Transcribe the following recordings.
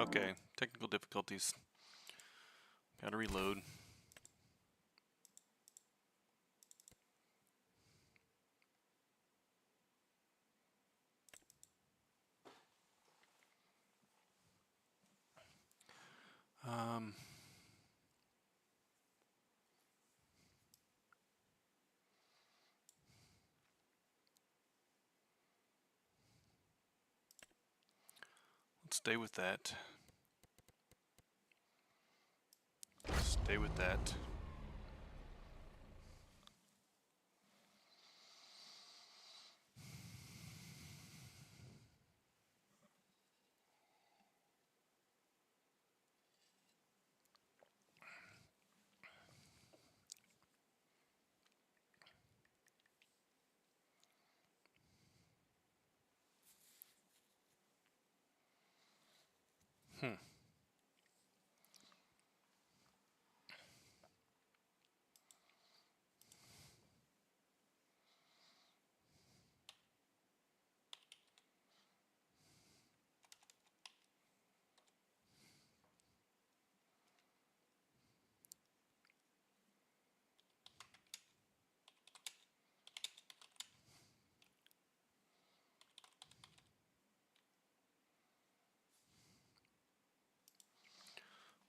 Okay, technical difficulties. Gotta reload. Um, let's stay with that. Stay with that.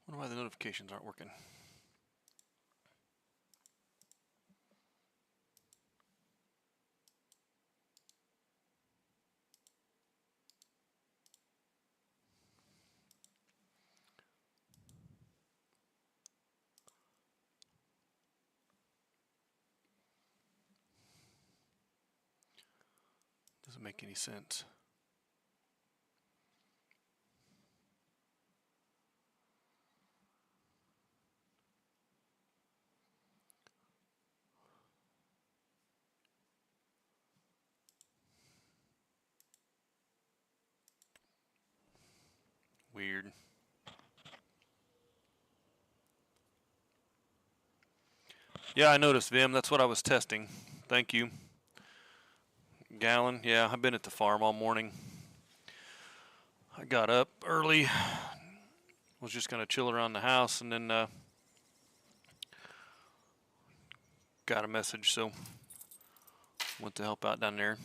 Wonder why the notifications aren't working. Doesn't make any sense. Weird. Yeah, I noticed, Vim. That's what I was testing. Thank you. Gallon. Yeah, I've been at the farm all morning. I got up early. Was just gonna chill around the house, and then got a message, so went to help out down there.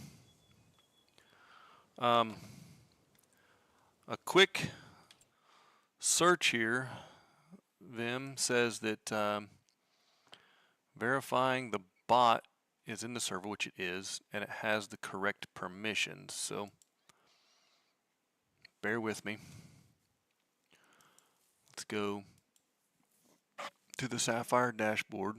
A quick search here, Vim, says that verifying the bot is in the server, which it is, and it has the correct permissions. So bear with me. Let's go to the Sapphire dashboard.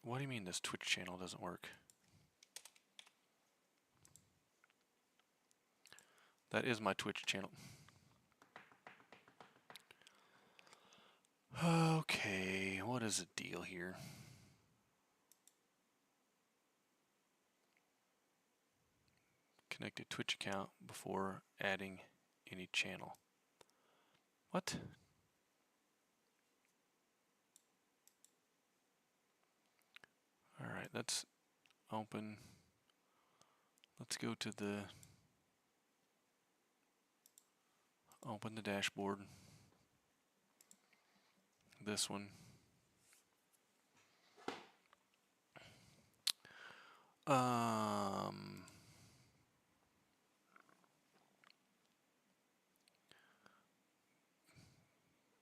What do you mean this Twitch channel doesn't work? That is my Twitch channel. Okay, what is the deal here? Connect a Twitch account before adding any channel. What? Alright, let's open. Let's go to the open the dashboard. This one.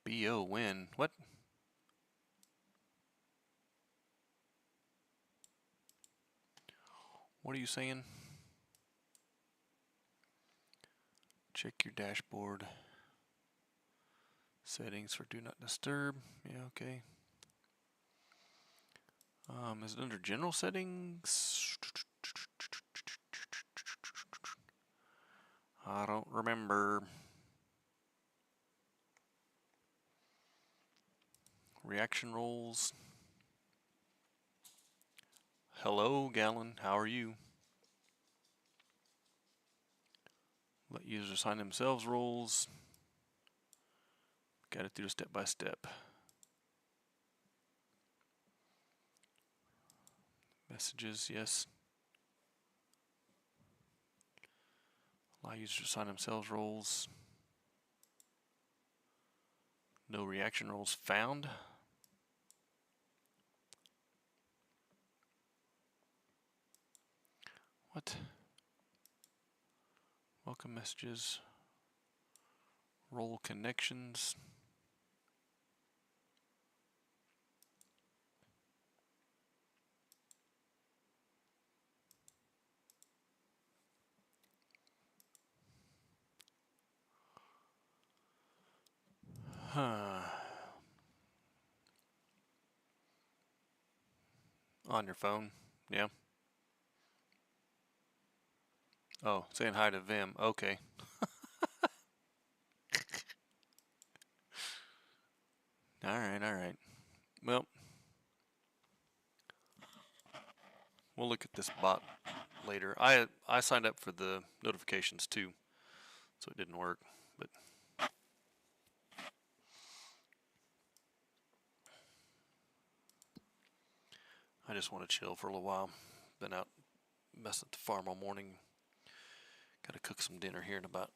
BO win. What? What are you saying? Check your dashboard. Settings for do not disturb. Yeah, okay. Is it under general settings? I don't remember. Reaction roles. Hello, Gallon. How are you? Let users assign themselves roles. Got it through step by step. Messages, yes. Allow users to assign themselves roles. No reaction roles found. What? Welcome messages. Role connections. Huh. On your phone, yeah. Oh, saying hi to Vim. Okay. All right. Well, we'll look at this bot later. I signed up for the notifications too, so it didn't work. But I just want to chill for a little while. Been out messing at the farm all morning. Got to cook some dinner here in about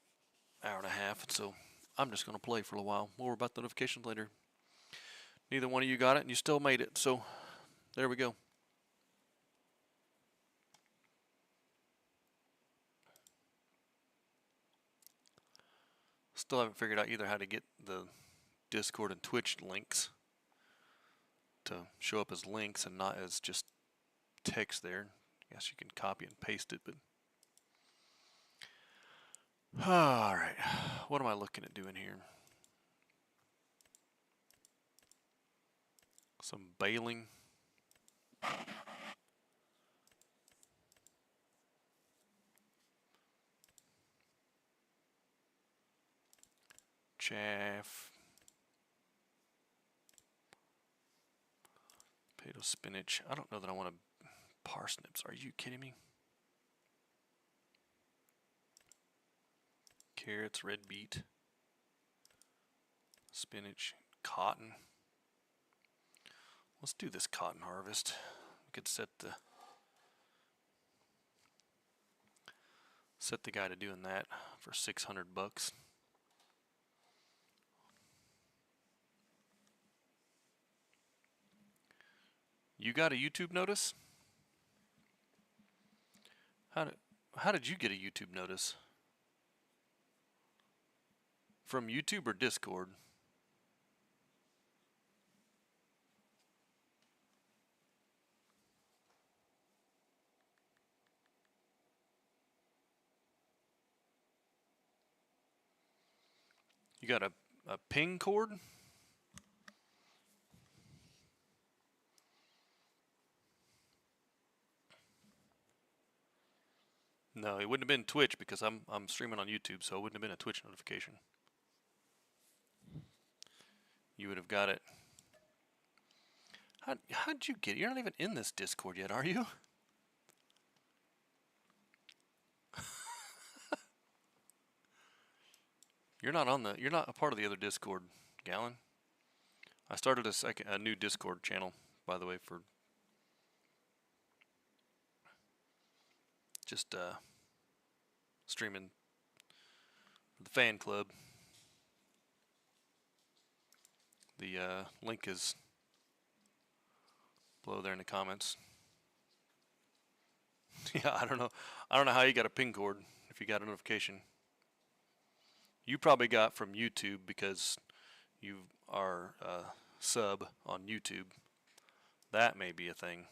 an hour and a half, and so I'm just going to play for a little while. More about the notifications later. Neither one of you got it, and you still made it, so there we go. Still haven't figured out either how to get the Discord and Twitch links to show up as links and not as just text there. I guess you can copy and paste it, but all right. What am I looking at doing here? Some baling. Chaff. Potato, spinach. I don't know that I want to. Parsnips. Are you kidding me? Carrots, red beet, spinach, cotton. Let's do this cotton harvest. We could set the guy to doing that for $600. You got a YouTube notice? How did you get a YouTube notice? From YouTube or Discord? You got a ping cord? No, it wouldn't have been Twitch because I'm streaming on YouTube, so it wouldn't have been a Twitch notification. You would have got it. How'd you get it? You're not even in this Discord yet, are you? You're not a part of the other Discord, Gallon. I started a new Discord channel, by the way, for just streaming for the fan club. The link is below there in the comments. Yeah, I don't know how you got a ping cord if you got a notification. You probably got from YouTube because you are sub on YouTube. That may be a thing.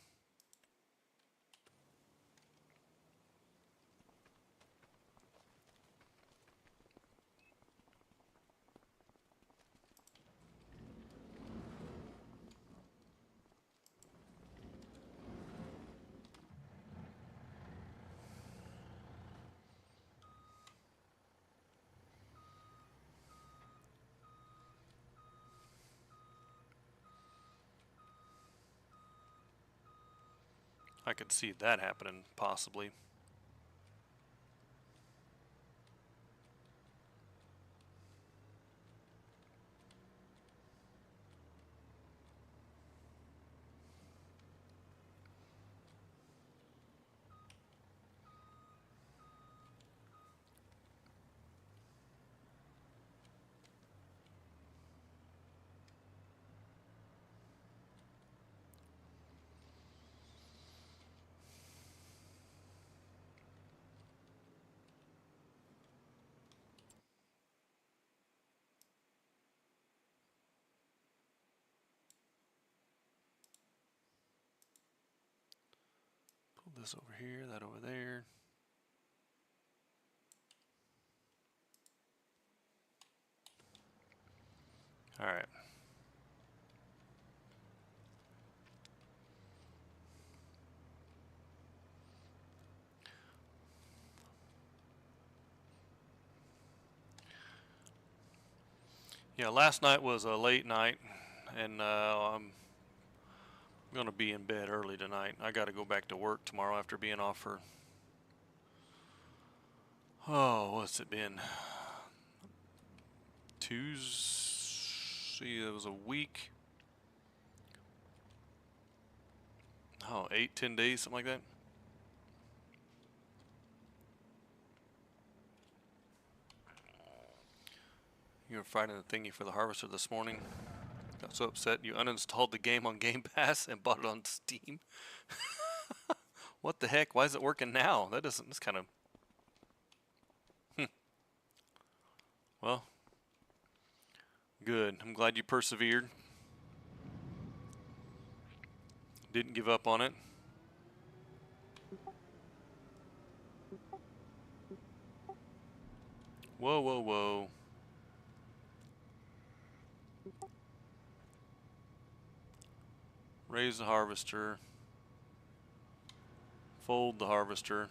I could see that happening, possibly. this over here, that over there. All right. Yeah, last night was a late night, and I'm going to be in bed early tonight. I got to go back to work tomorrow after being off for, oh, what's it been? Tuesday, it was a week. Oh, 8, 10 days, something like that. You were fighting the thingy for the harvester this morning. Got so upset you uninstalled the game on Game Pass and bought it on Steam. What the heck? Why is it working now? That doesn't. That's kind of. Well, good. I'm glad you persevered. Didn't give up on it. Whoa, whoa, whoa. Raise the harvester. Fold the harvester.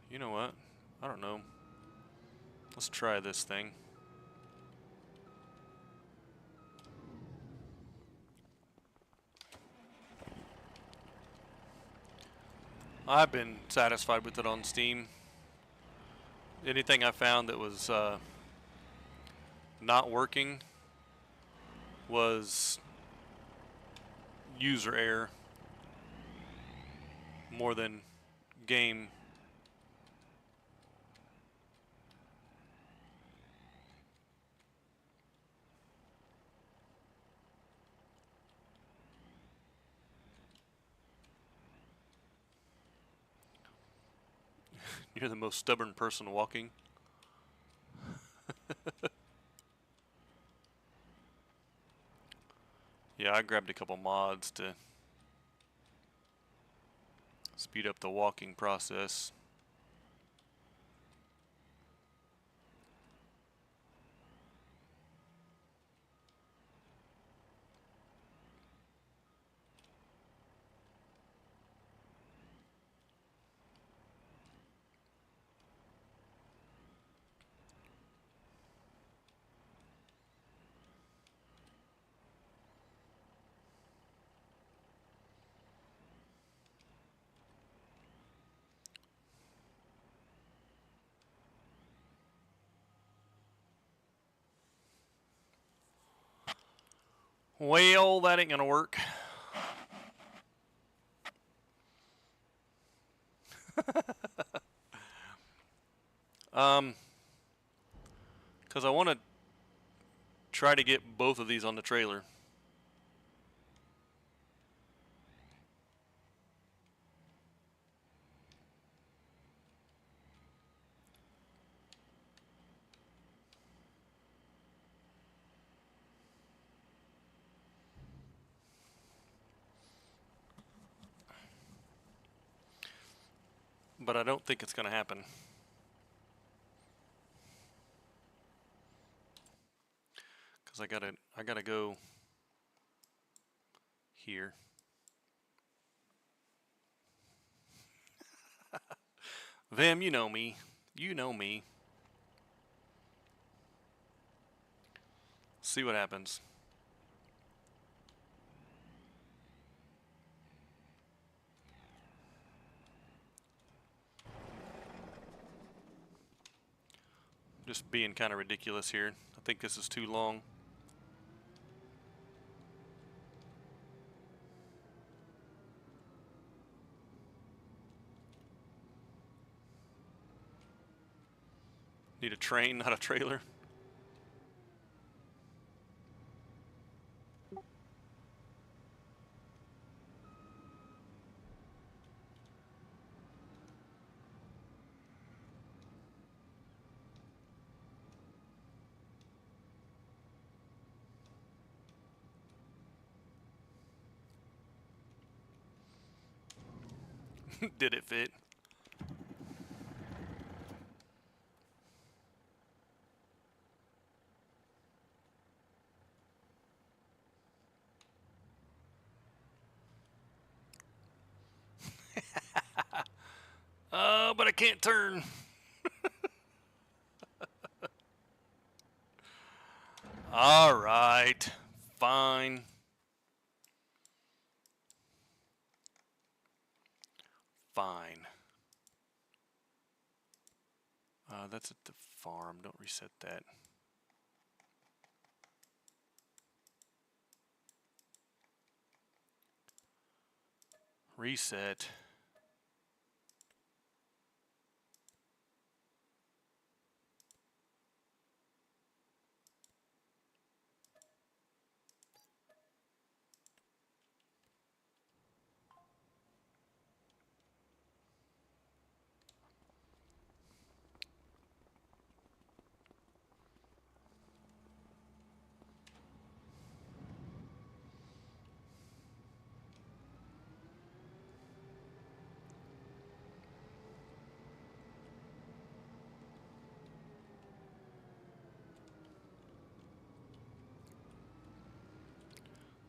You know what? I don't know. Let's try this thing. I've been satisfied with it on Steam. Anything I found that was not working was user error more than game. You're the most stubborn person walking. Yeah, I grabbed a couple mods to speed up the walking process. Well, that ain't gonna work. Because I want to try to get both of these on the trailer. But I don't think it's gonna happen. Because I gotta go here. Vim, you know me. You know me. See what happens. Just being kind of ridiculous here. I think this is too long. Need a train, not a trailer. Did it fit? But I can't turn. All right. Fine. Fine. That's at the farm. Don't reset that. Reset.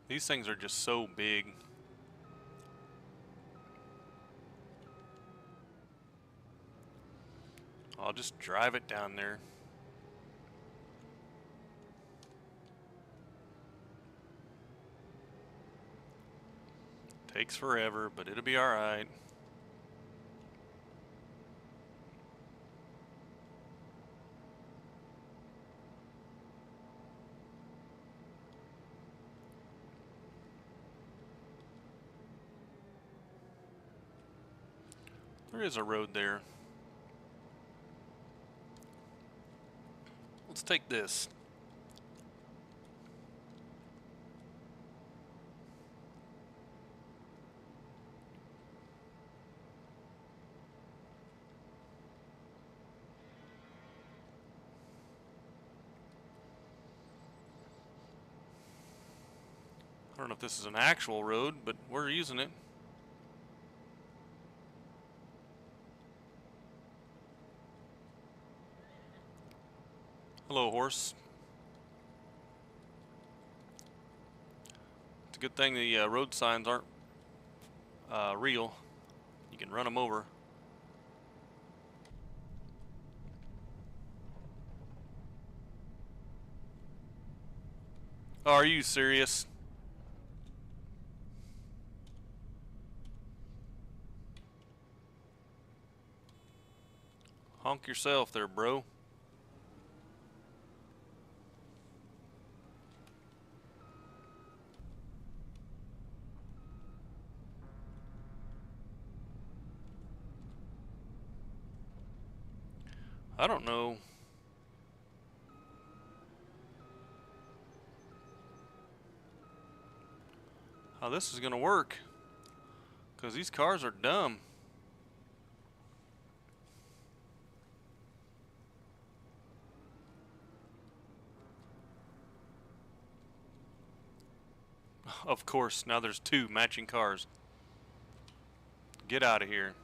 These things are just so big. I'll just drive it down there. Takes forever, but it'll be alright. There is a road there. Let's take this. I don't know if this is an actual road, but we're using it. Hello, horse. It's a good thing the road signs aren't real. You can run them over. Oh, are you serious? Honk yourself there, bro. I don't know. How this is gonna work, because these cars are dumb. Of course, now there's two matching cars. Get out of here.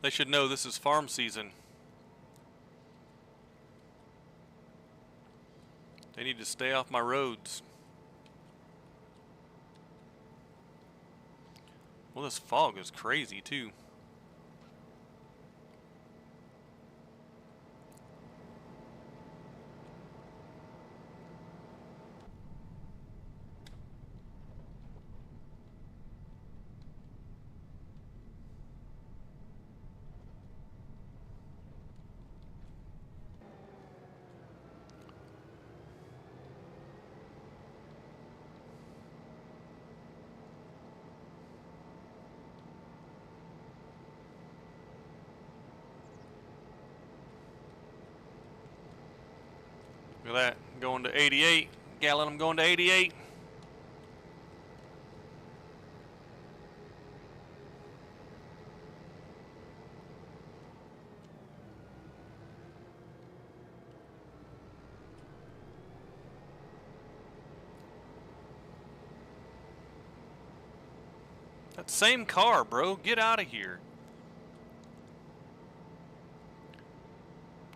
They should know this is farm season. They need to stay off my roads. Well, this fog is crazy too. Look at that, going to 88. Gallon, I'm going to 88. That same car, bro. Get out of here.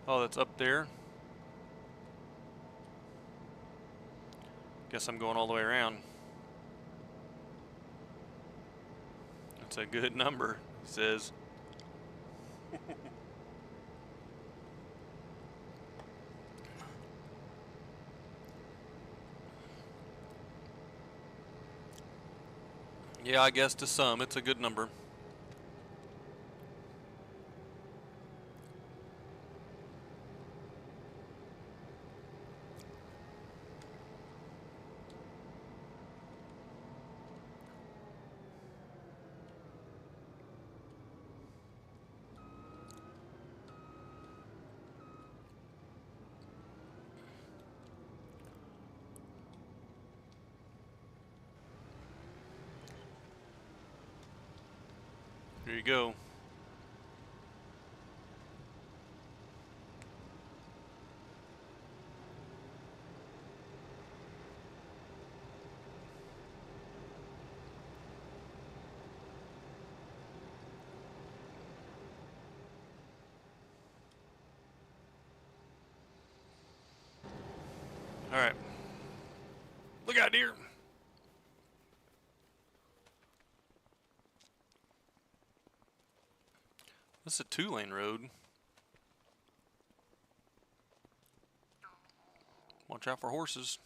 Oh, that's up there. Guess I'm going all the way around. That's a good number, he says. Yeah, I guess to some, it's a good number. Here you go. All right. Look out, deer. This is a 2-lane road. Watch out for horses.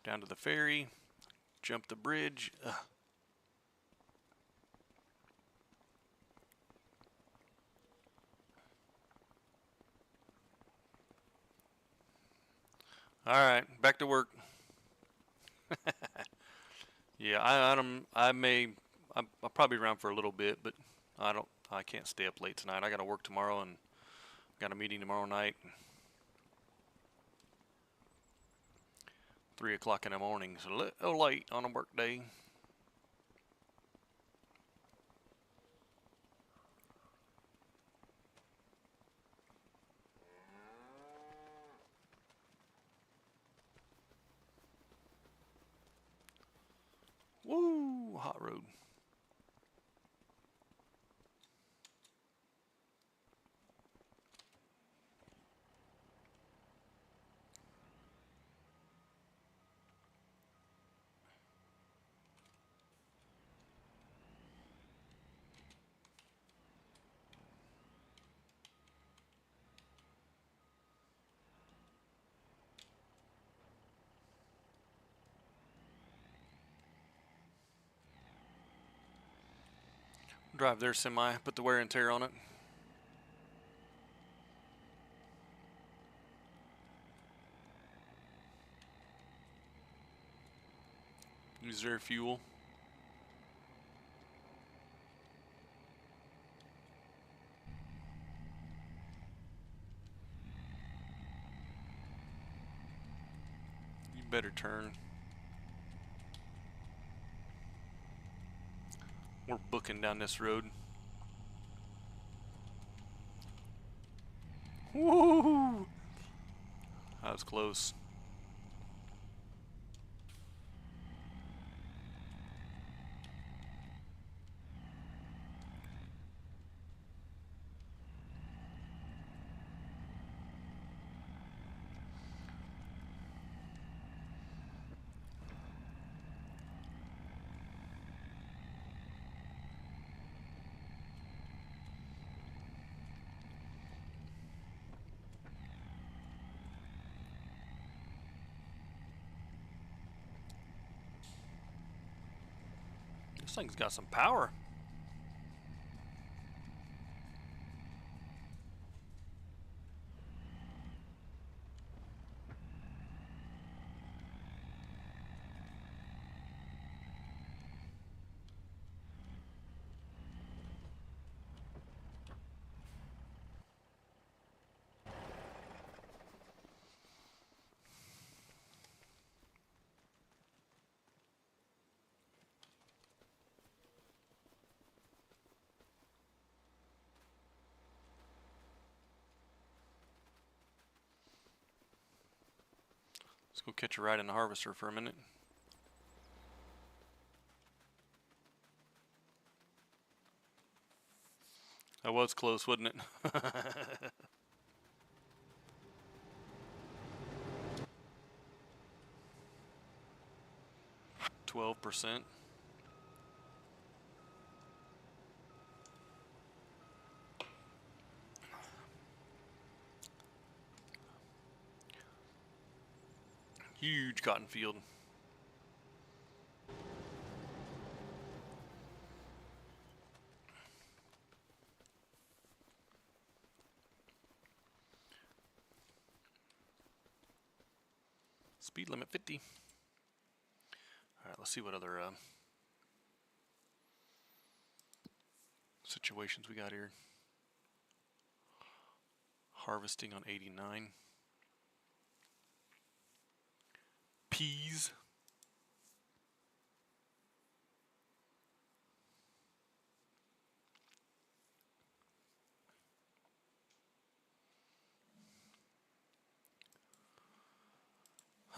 Down to the ferry. Jump the bridge. Ugh. All right, back to work. Yeah, I'll probably be around for a little bit, but I can't stay up late tonight. I got to work tomorrow and got a meeting tomorrow night. 3 o'clock in the morning, so a little late on a work day. Woo, hot road. Drive their semi, put the wear and tear on it. Use their fuel. You better turn. We're booking down this road. Woo! That was close. This thing's got some power. go catch a ride in the harvester for a minute. That was close, wasn't it? 12%. Huge cotton field. Speed limit 50. Alright, let's see what other situations we got here. Harvesting on 89. Peas.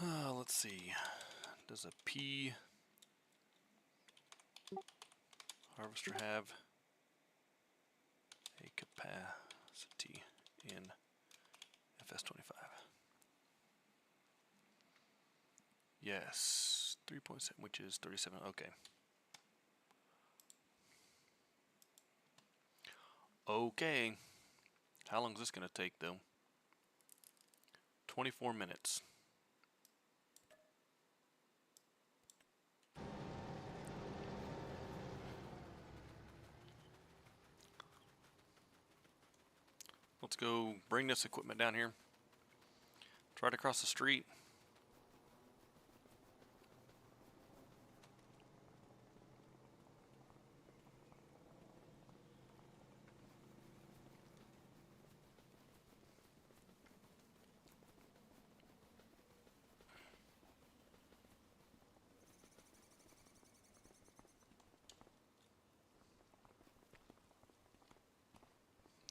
Let's see. Does a pea harvester have a capacity in FS25? Yes, 3.7, which is 37. Okay. Okay. How long is this going to take, though? 24 minutes. Let's go bring this equipment down here. It's right across the street.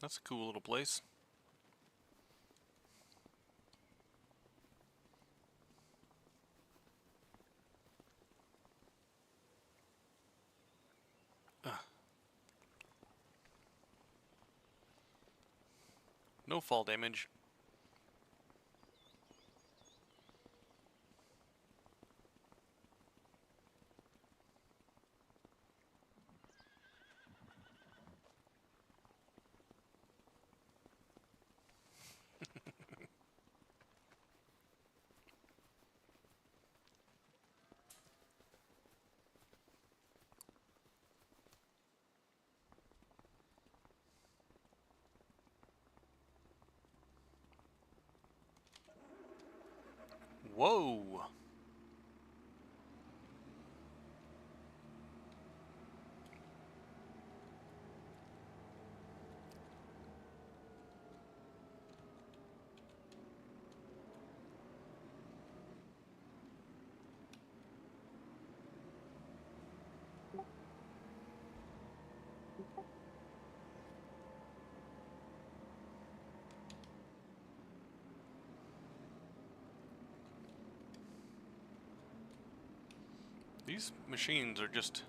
That's a cool little place. No fall damage. Whoa! These machines are just...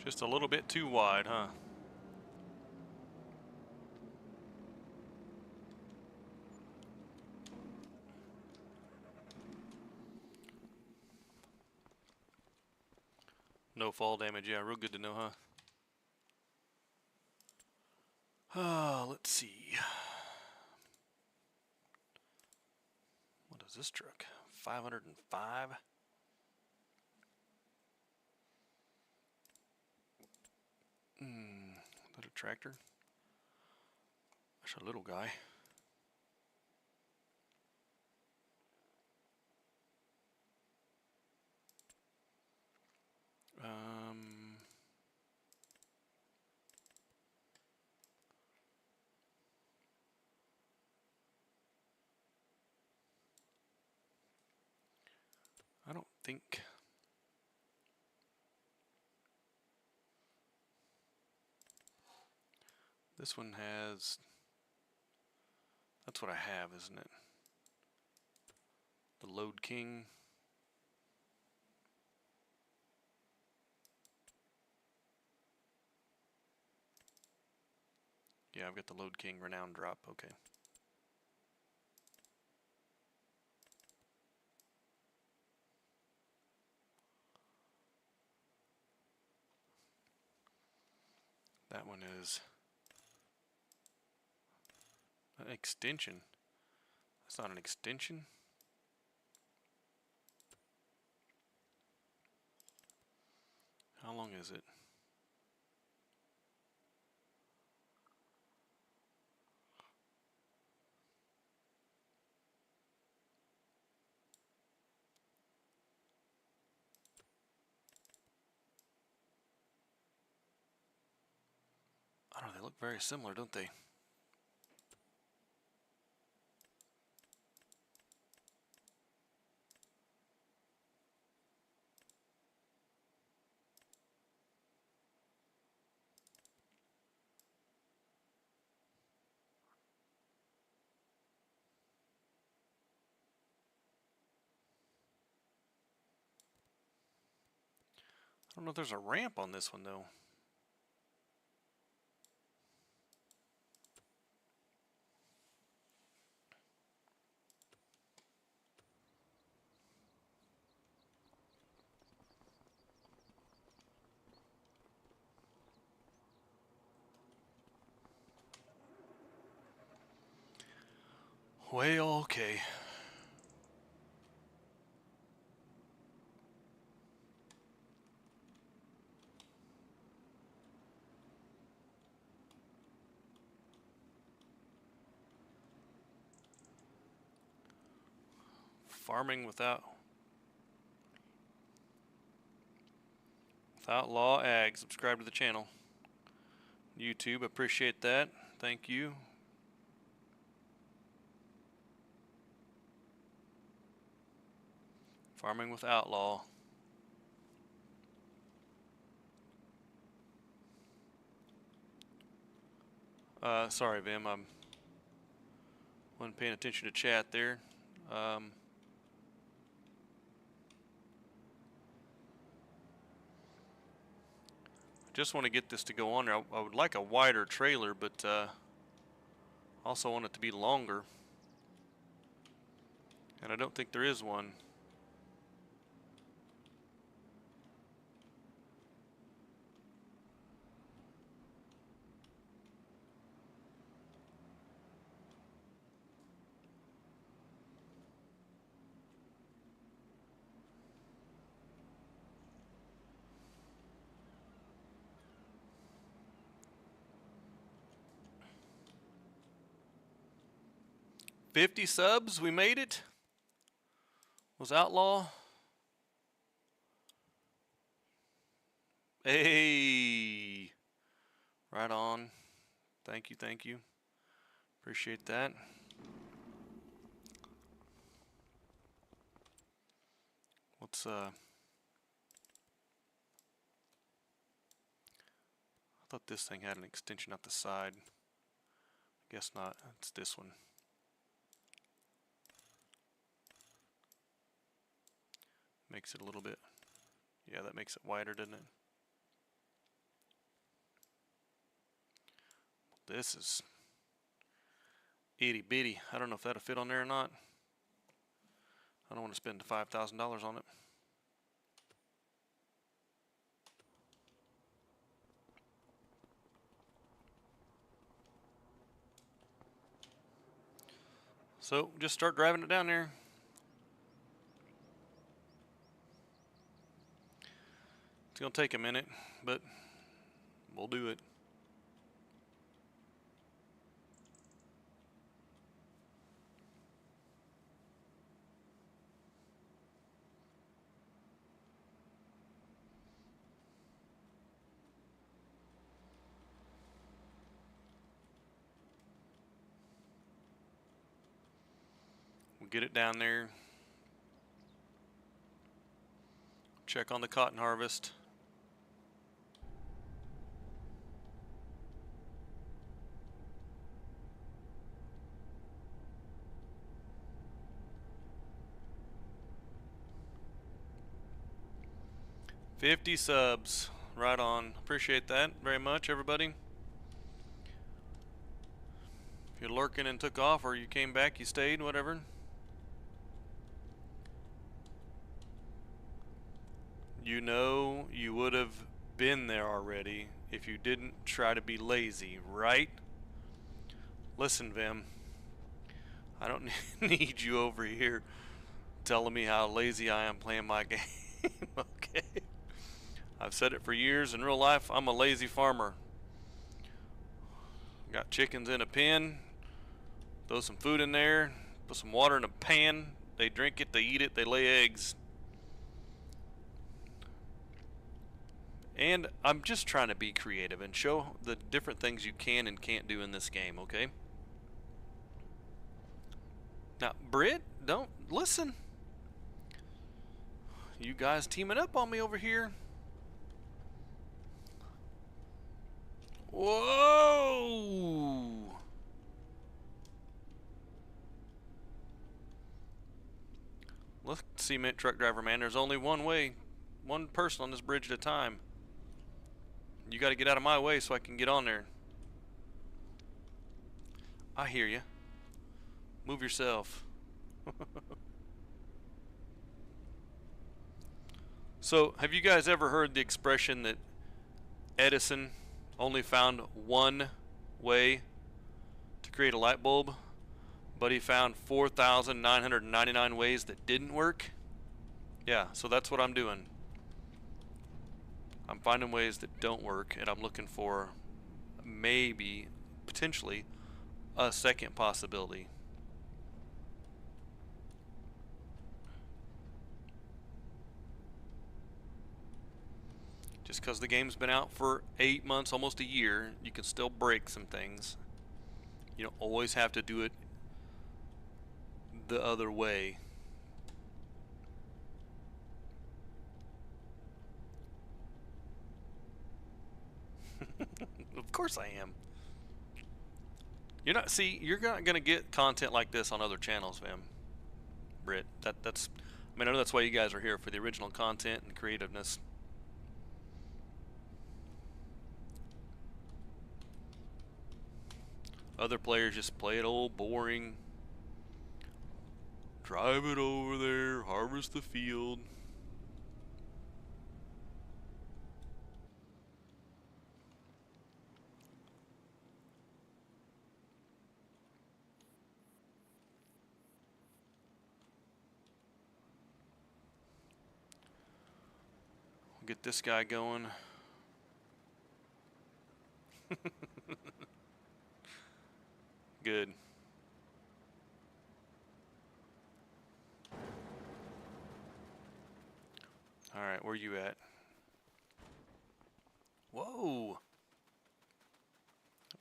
just a little bit too wide, huh? No fall damage, yeah, real good to know, huh? Let's see. What is this truck? 505? Is that a tractor? That's a little guy. I don't think... This one has... That's what I have, isn't it? The Load King. Yeah, I've got the Load King Renown drop, okay. That one is an extension. That's not an extension. How long is it? I don't know, they look very similar, don't they? I don't know if there's a ramp on this one, though. Well, okay. Farming without law ag. Subscribe to the channel. YouTube, appreciate that. Thank you. Farming with Outlaw. Sorry, Vim. I wasn't paying attention to chat there. Just want to get this to go on there. I would like a wider trailer, but also want it to be longer. And I don't think there is one. $50 subs, we made it. Was Outlaw? Hey, right on. Thank you, thank you. Appreciate that. Let's I thought this thing had an extension up the side. Guess not. It's this one. Makes it a little bit. Yeah, that makes it wider, doesn't it? This is itty bitty. I don't know if that'll fit on there or not. I don't want to spend $5,000 on it. So just start driving it down there. It's gonna take a minute, but we'll do it. We'll get it down there. Check on the cotton harvest. $50 subs. Right on. Appreciate that very much, everybody. If you're lurking and took off, or you came back, you stayed, whatever. You know you would have been there already if you didn't try to be lazy, right? Listen, Vim, I don't need you over here telling me how lazy I am playing my game, okay? I've said it for years. In real life, I'm a lazy farmer. Got chickens in a pen, throw some food in there, put some water in a pan, they drink it, they eat it, they lay eggs. And I'm just trying to be creative and show the different things you can and can't do in this game, okay? Now, Britt, don't listen. You guys teaming up on me over here. Whoa! Look, cement truck driver man, there's only one way, one person on this bridge at a time. You got to get out of my way so I can get on there. I hear you. Move yourself. So, have you guys ever heard the expression that Edison only found one way to create a light bulb, but he found 4,999 ways that didn't work? Yeah, so that's what I'm doing. I'm finding ways that don't work, and I'm looking for maybe, potentially, a second possibility. Just because the game's been out for 8 months, almost a year, you can still break some things. You don't always have to do it the other way. Of course I am. You're not. See, you're not gonna get content like this on other channels, fam. Britt, that's. I mean, I know that's why you guys are here, for the original content and creativeness. Other players just play it old boring. Drive it over there, harvest the field. We'll get this guy going. Good. Alright, where you at? Whoa!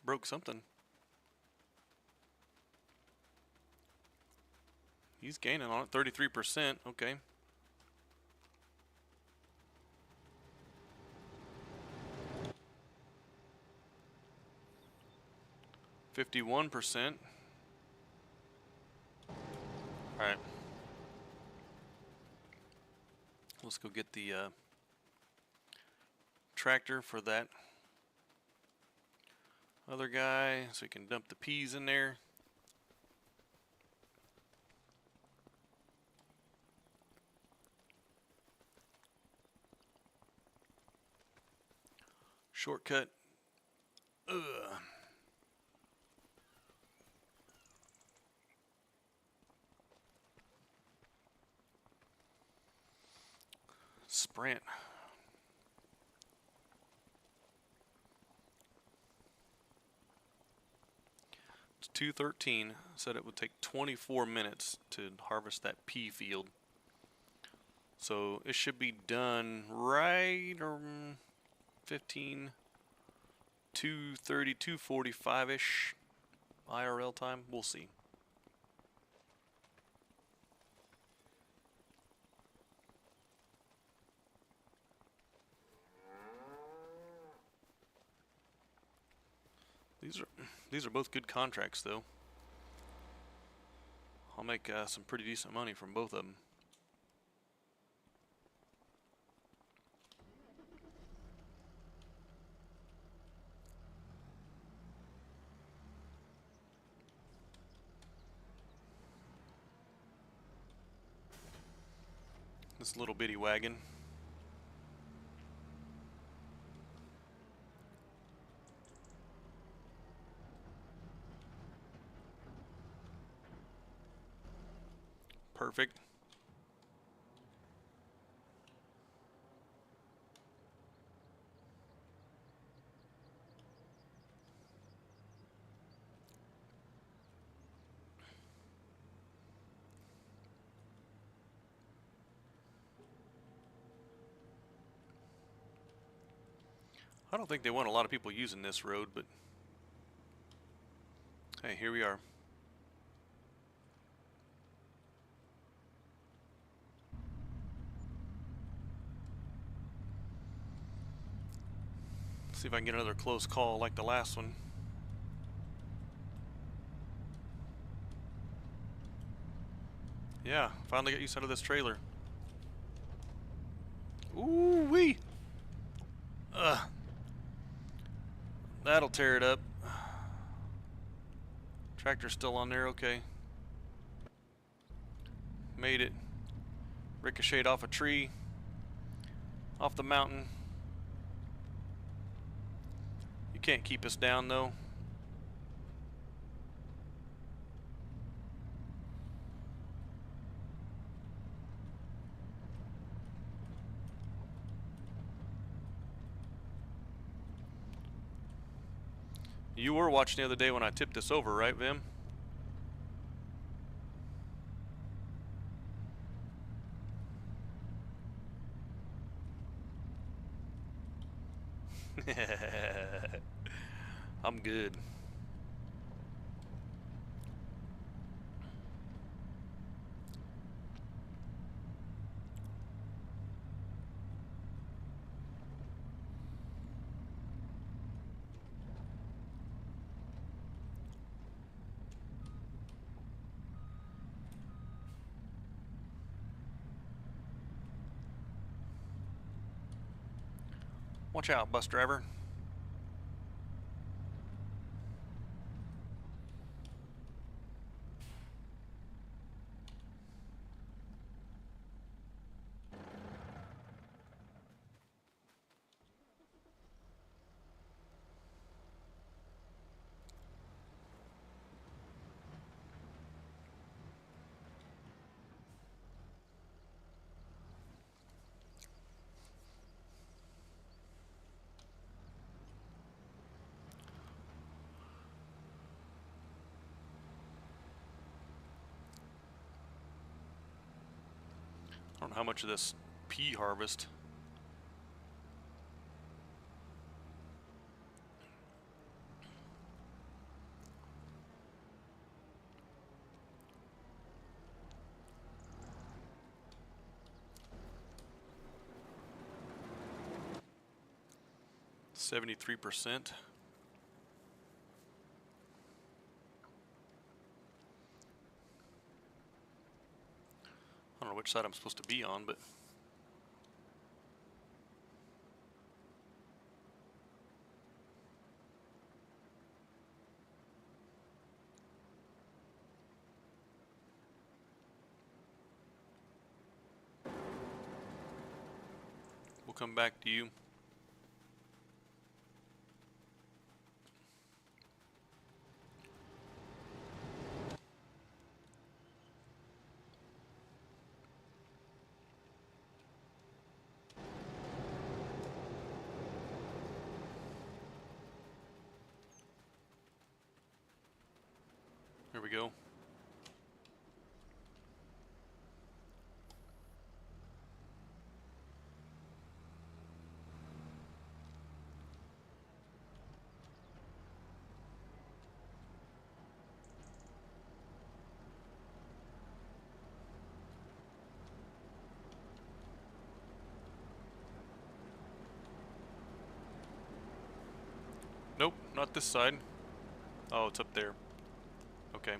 Broke something. He's gaining on it, 33%, okay. %. Alright. Let's go get the tractor for that other guy so we can dump the peas in there. Shortcut. Ugh. Sprint. It's 2:13. Said it would take 24 minutes to harvest that pea field. So it should be done right around 15, 2:30, 2:45-ish IRL time. We'll see. These are both good contracts, though. I'll make some pretty decent money from both of them. This little bitty wagon. Perfect. I don't think they want a lot of people using this road, but hey, here we are. See if I can get another close call like the last one. Yeah, finally got use out of this trailer. Ooh wee! That'll tear it up. Tractor's still on there, okay. Made it. Ricocheted off a tree. Off the mountain. You can't keep us down though. You were watching the other day when I tipped this over, right, Vim? I'm good. Watch out, bus driver. I don't know how much of this pea harvest. %73. I don't know which side I'm supposed to be on, but we'll come back to you. Here we go. Nope, not this side. Oh, it's up there. Okay.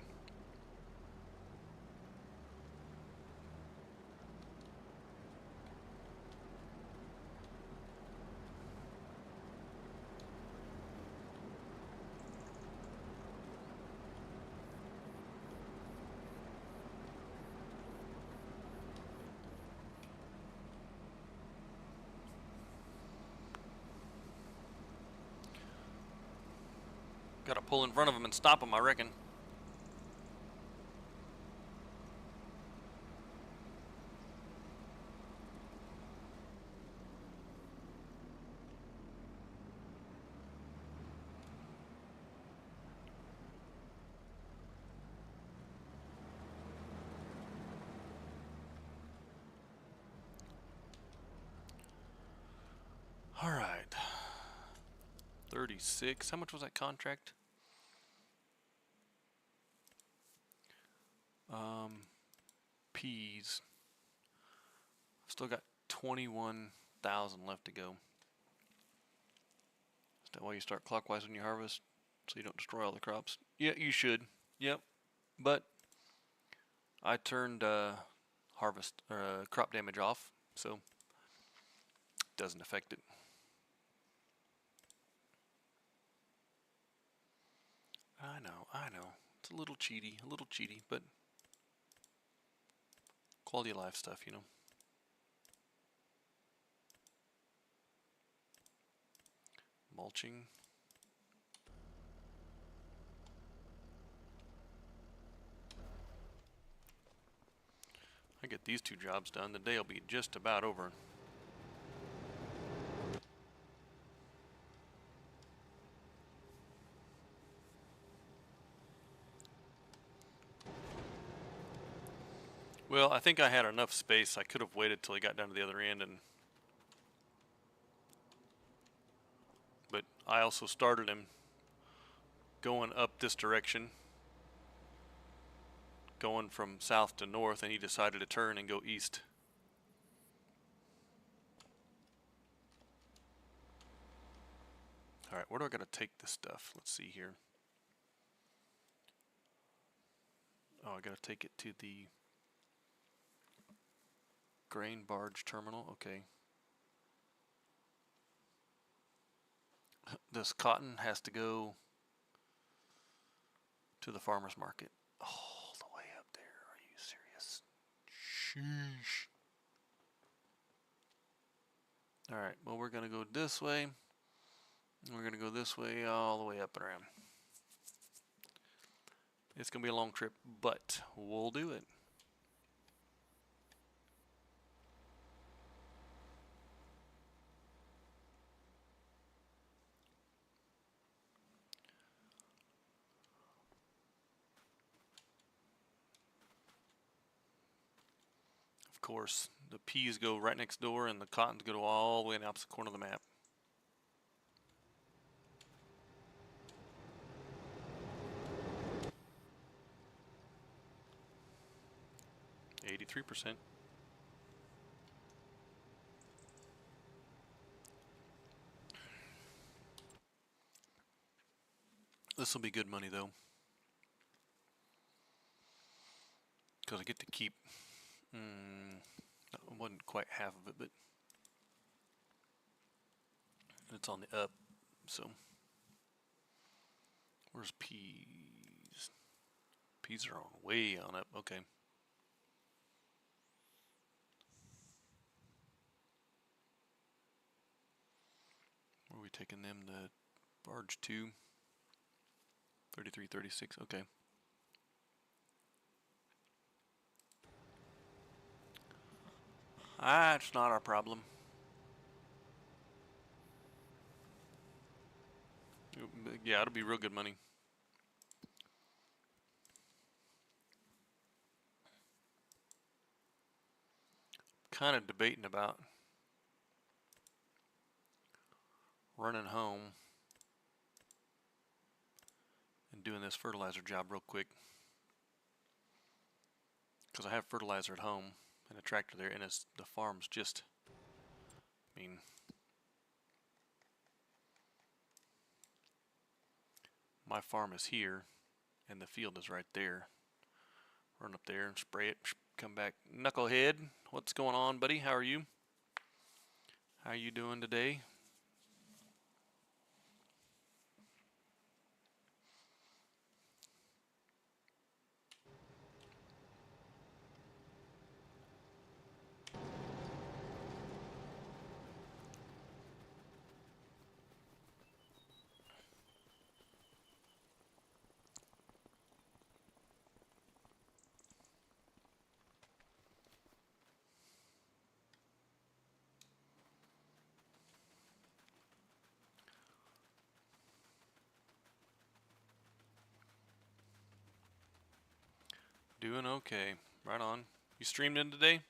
Gotta pull in front of them and stop them, I reckon. All right. 36. How much was that contract? Peas. Still got 21,000 left to go. Is that why you start clockwise when you harvest? So you don't destroy all the crops? Yeah, you should. Yep. But I turned harvest or crop damage off, so it doesn't affect it. I know. It's a little cheaty, but quality of life stuff, you know. Mulching. I get these 2 jobs done, the day will be just about over. Well, I think I had enough space. I could have waited till he got down to the other end, but I also started him going up this direction, going from south to north, and he decided to turn and go east. All right, where do I gotta take this stuff? Let's see here. Oh, I gotta take it to the grain barge terminal. Okay. This cotton has to go to the farmer's market. All the way up there. Are you serious? Sheesh. Alright, well, we're going to go this way. We're going to go this way all the way up and around. It's going to be a long trip, but we'll do it. Of course, the peas go right next door and the cottons go all the way in the opposite corner of the map. %. This will be good money though, because I get to keep, it wasn't quite half of it, but it's on the up, so. Where's peas? Peas are on way on up, okay. Where are we taking them? The barge 2. 33, 36, okay. It's not our problem. Yeah, it'll be real good money. Kind of debating about running home and doing this fertilizer job real quick, because I have fertilizer at home and a tractor there, and the farm's just, I mean, My farm is here, and the field is right there. Run up there and spray it, come back. Knucklehead, what's going on, buddy? How are you? How you doing today? Doing okay. Right on. You streamed in today?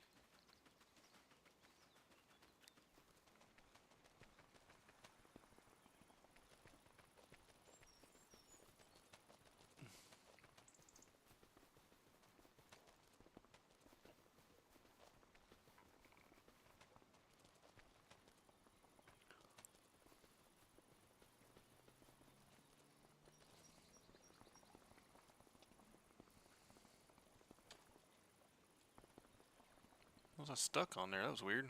Was I stuck on there? That was weird.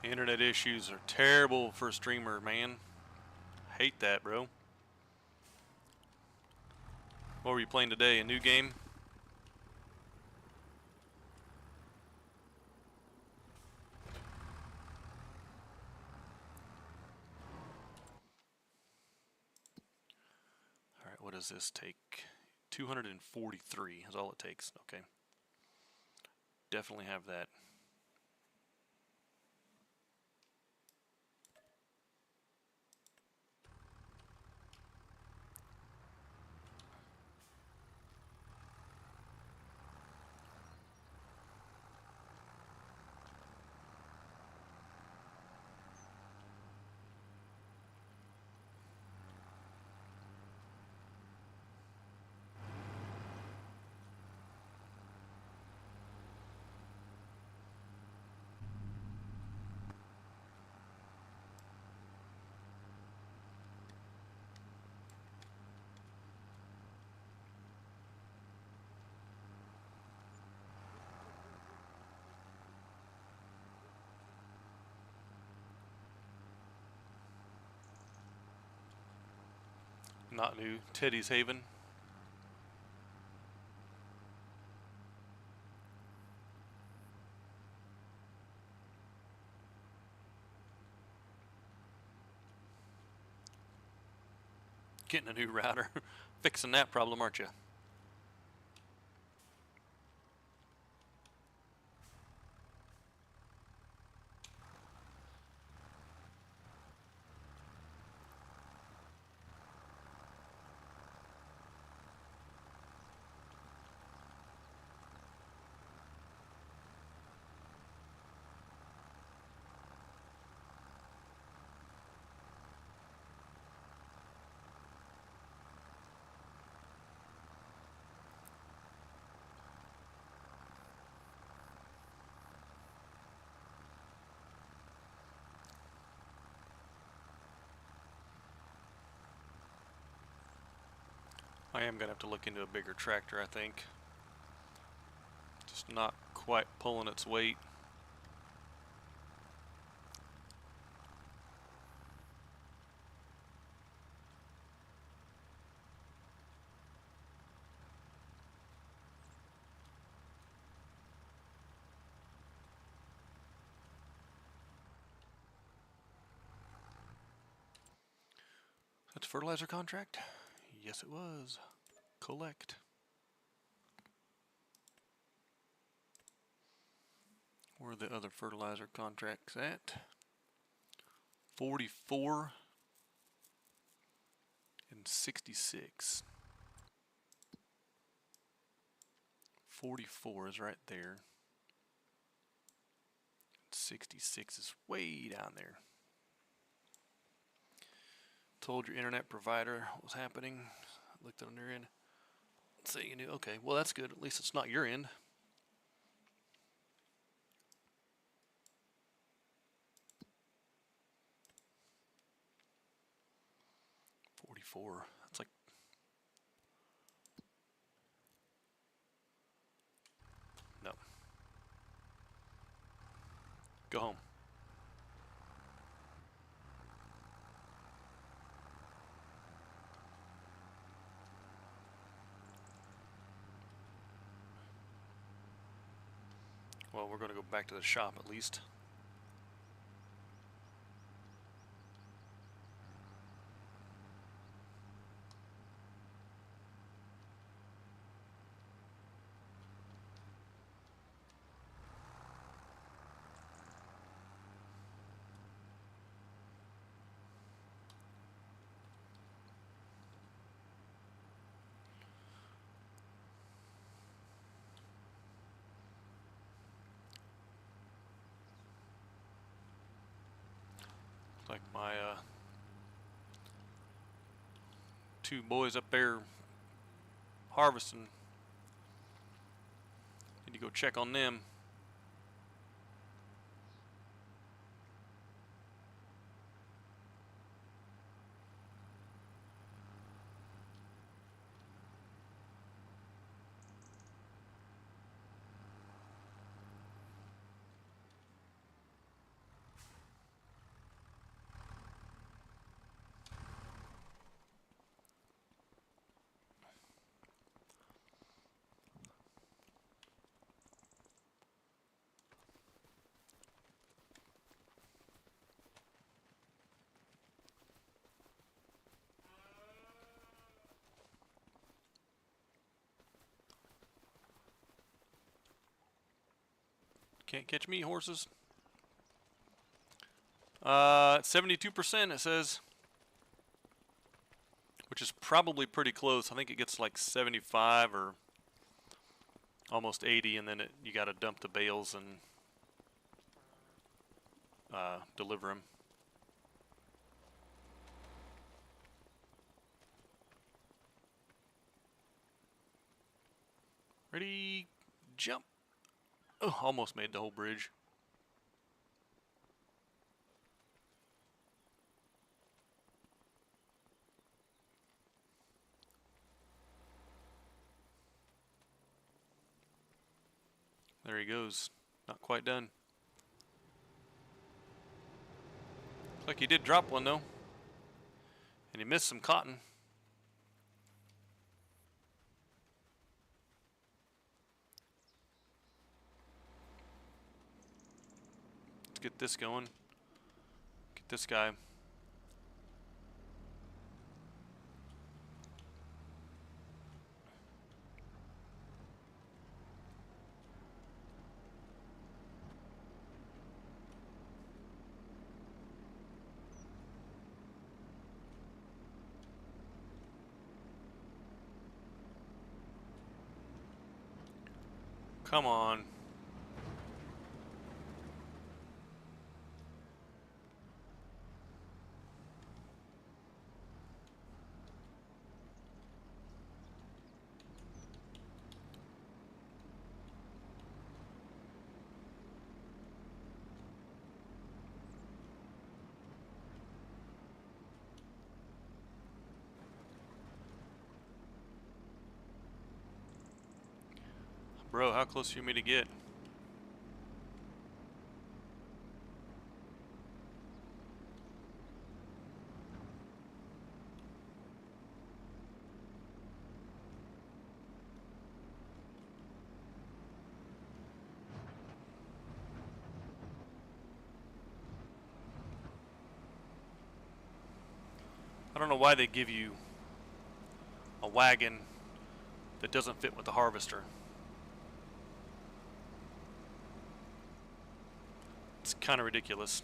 Internet issues are terrible for a streamer, man. Hate that, bro. What were you playing today? A new game? Alright, what does this take? 243 is all it takes. Okay. Definitely have that. Not new. Teddy's Haven. Getting a new router. Fixing that problem, aren't you? I am going to have to look into a bigger tractor, I think. Just not quite pulling its weight. That's a fertilizer contract? Yes, it was. Collect. Where are the other fertilizer contracts at? 44 and 66. 44 is right there. 66 is way down there. Told your internet provider what was happening. Looked on their end. So you knew. Okay, well that's good. At least it's not your end. That's like no. Go home. Well, we're going to go back to the shop at least. Like my two boys up there harvesting. Need to go check on them. Can't catch me, horses. 72% it says, which is probably pretty close. I think it gets like 75 or almost 80, and then you got to dump the bales and deliver them. Ready, jump. Oh, almost made the whole bridge. There he goes. Not quite done. Looks like he did drop one though. And he missed some cotton. Let's get this going. Get this guy. Come on. Bro, how close do you want me to get? I don't know why they give you a wagon that doesn't fit with the harvester. It's kind of ridiculous.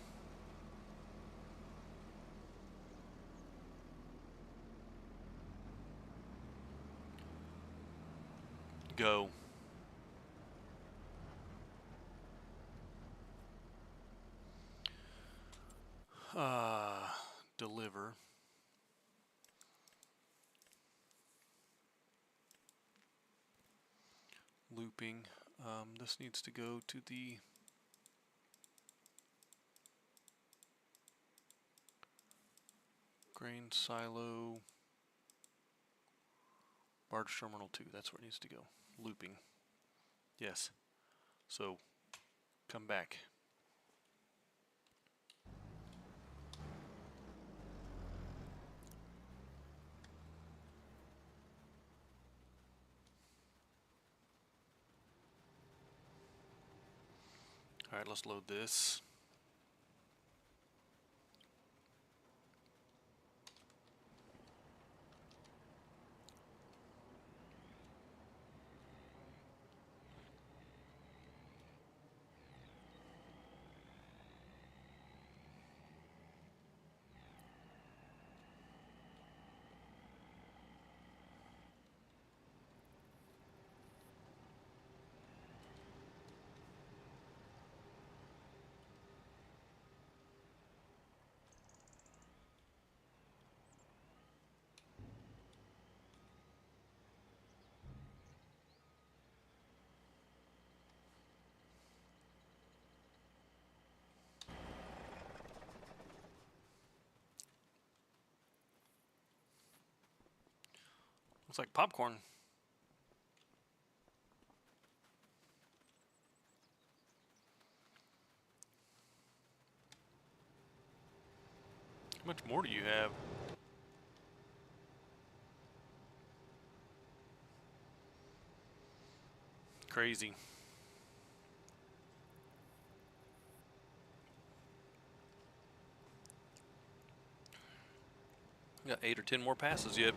Go. Deliver. Looping. This needs to go to the grain silo. Barge terminal 2. That's where it needs to go. Looping. Yes. So, come back. Alright, let's load this. Looks like popcorn. How much more do you have? Crazy. Got 8 or 10 more passes yet.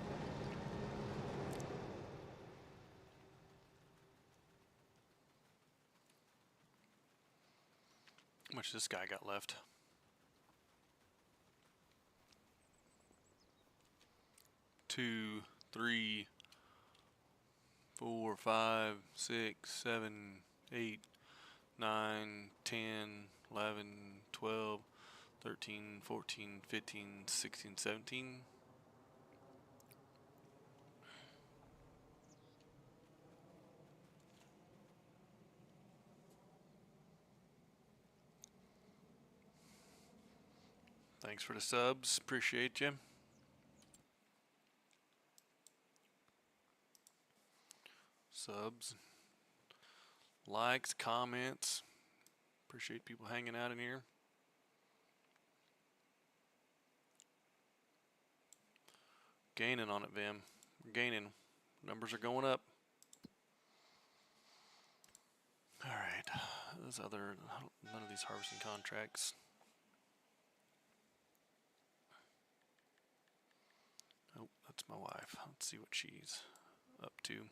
How much this guy got left? 2, 3, 4, 5, 6, 7, 8, 9, 10, 11, 12, 13, 14, 15, 16, 17. Thanks for the subs. Appreciate you. Subs, likes, comments. Appreciate people hanging out in here. Gaining on it, Vim. We're gaining. Numbers are going up. Alright. None of these harvesting contracts. Oh, that's my wife. Let's see what she's up to.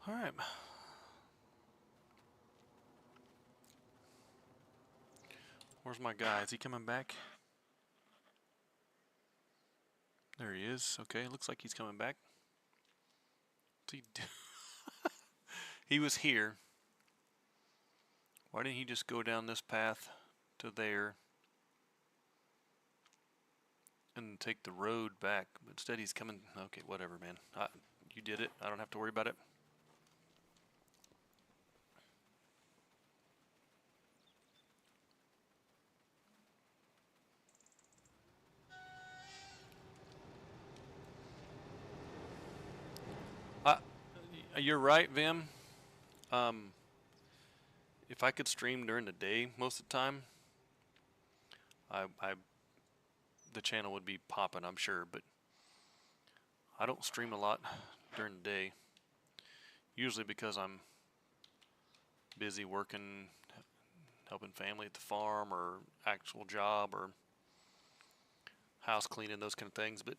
Alright. Where's my guy? Is he coming back? There he is. Okay, looks like he's coming back. What's he do? He was here. Why didn't he just go down this path to there and take the road back? Instead he's coming. Okay, whatever, man. You did it. I don't have to worry about it. You're right, Vim. If I could stream during the day most of the time, the channel would be popping, I'm sure, but I don't stream a lot during the day, usually because I'm busy working, helping family at the farm or actual job or house cleaning, those kind of things. But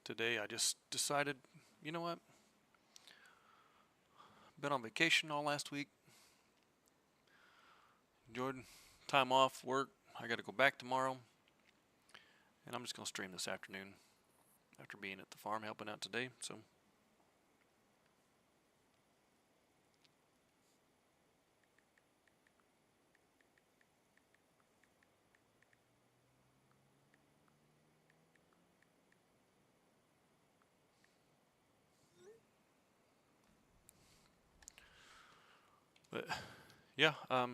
today I just decided, you know what? Been on vacation all last week. Enjoyed time off work. I got to go back tomorrow. And I'm just going to stream this afternoon after being at the farm helping out today. So but yeah, I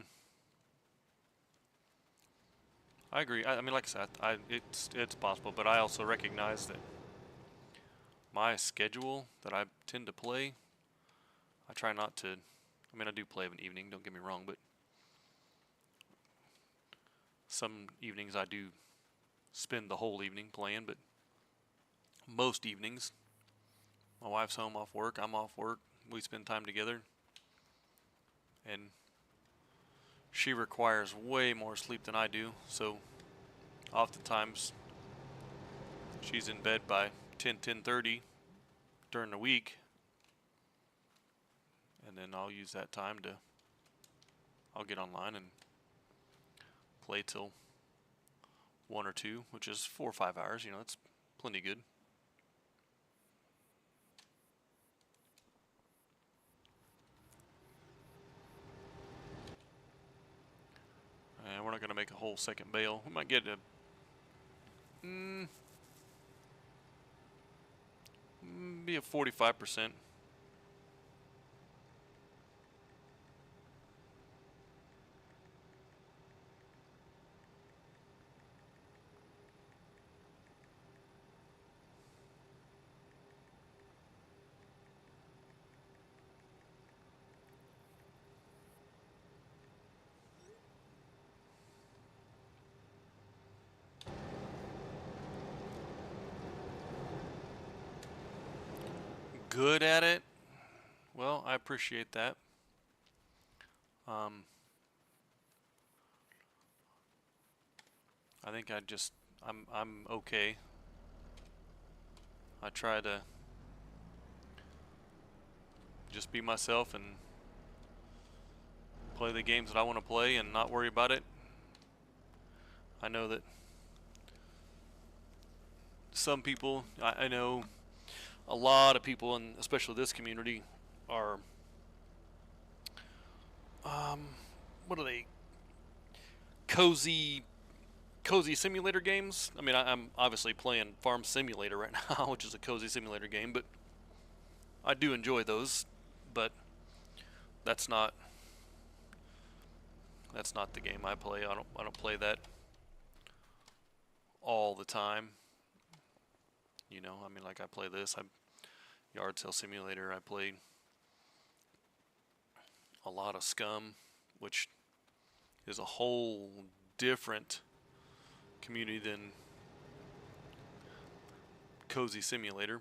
agree. I mean, like I said, it's possible, but I also recognize that my schedule that I tend to play, I try not to. I mean, I do play of an evening. Don't get me wrong, but some evenings I do spend the whole evening playing. But most evenings, my wife's home off work. I'm off work. We spend time together, and she requires way more sleep than I do. So oftentimes she's in bed by 10:30 during the week, and then I'll use that time to I'll get online and play till 1 or 2, which is 4 or 5 hours. You know, that's plenty good. And we're not going to make a whole second bale. We might get a be a 45%. Good at it. Well, I appreciate that. I think I'm okay. I try to just be myself and play the games that I want to play and not worry about it. I know that some people, I know a lot of people, and especially this community, are what are they? Cozy simulator games. I mean, I'm obviously playing Farm Simulator right now, which is a cozy simulator game, but I do enjoy those. But that's not the game I play. I don't play that all the time. You know, I mean, like I play this. Yard Sale Simulator. I play a lot of Scum, which is a whole different community than Cozy Simulator.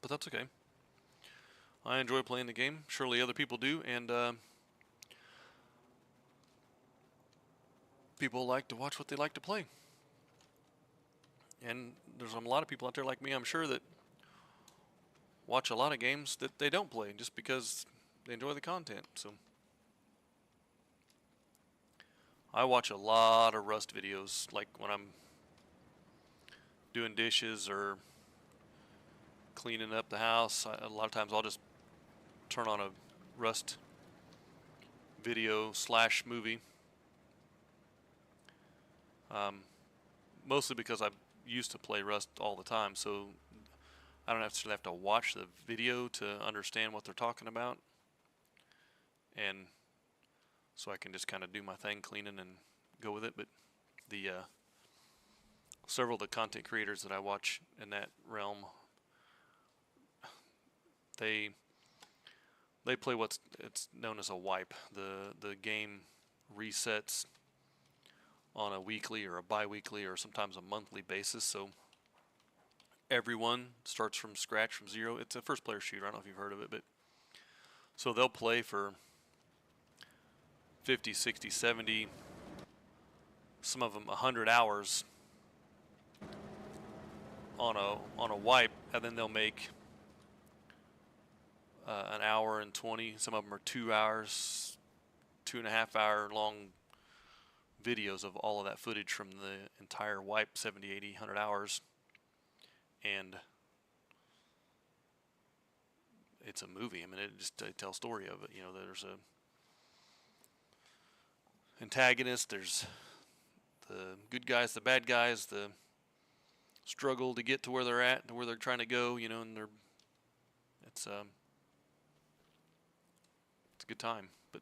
But that's okay. I enjoy playing the game. Surely other people do, and people like to watch what they like to play. And there's a lot of people out there like me, I'm sure, that watch a lot of games that they don't play just because they enjoy the content. So I watch a lot of Rust videos, like when I'm doing dishes or cleaning up the house. A lot of times I'll just turn on a Rust video / movie. Mostly because I used to play Rust all the time, so I don't necessarily have to watch the video to understand what they're talking about. And so I can just kind of do my thing cleaning and go with it. But the several of the content creators that I watch in that realm, they they play it's known as a wipe. The game resets on a weekly or a bi-weekly or sometimes a monthly basis. So everyone starts from scratch, from zero. It's a first-player shooter. I don't know if you've heard of it, but so they'll play for 50, 60, 70, some of them 100 hours on a wipe, and then they'll make an hour and 20. Some of them are 2 hours, 2.5 hour long videos of all of that footage from the entire wipe, 70, 80, 100 hours. And it's a movie. I mean, it tells a story of it. You know, there's a antagonist, there's the good guys, the bad guys, the struggle to get to where they're at, to where they're trying to go, you know, and it's a good time. But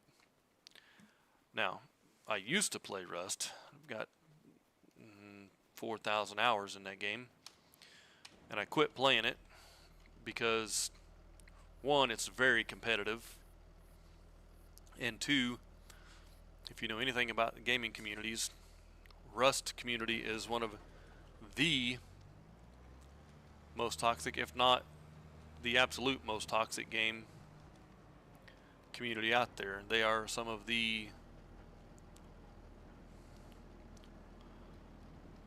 now, I used to play Rust. I've got 4,000 hours in that game, and I quit playing it because, one, it's very competitive, and two, if you know anything about the gaming communities, Rust community is one of the most toxic, if not the absolute most toxic game community out there. They are some of the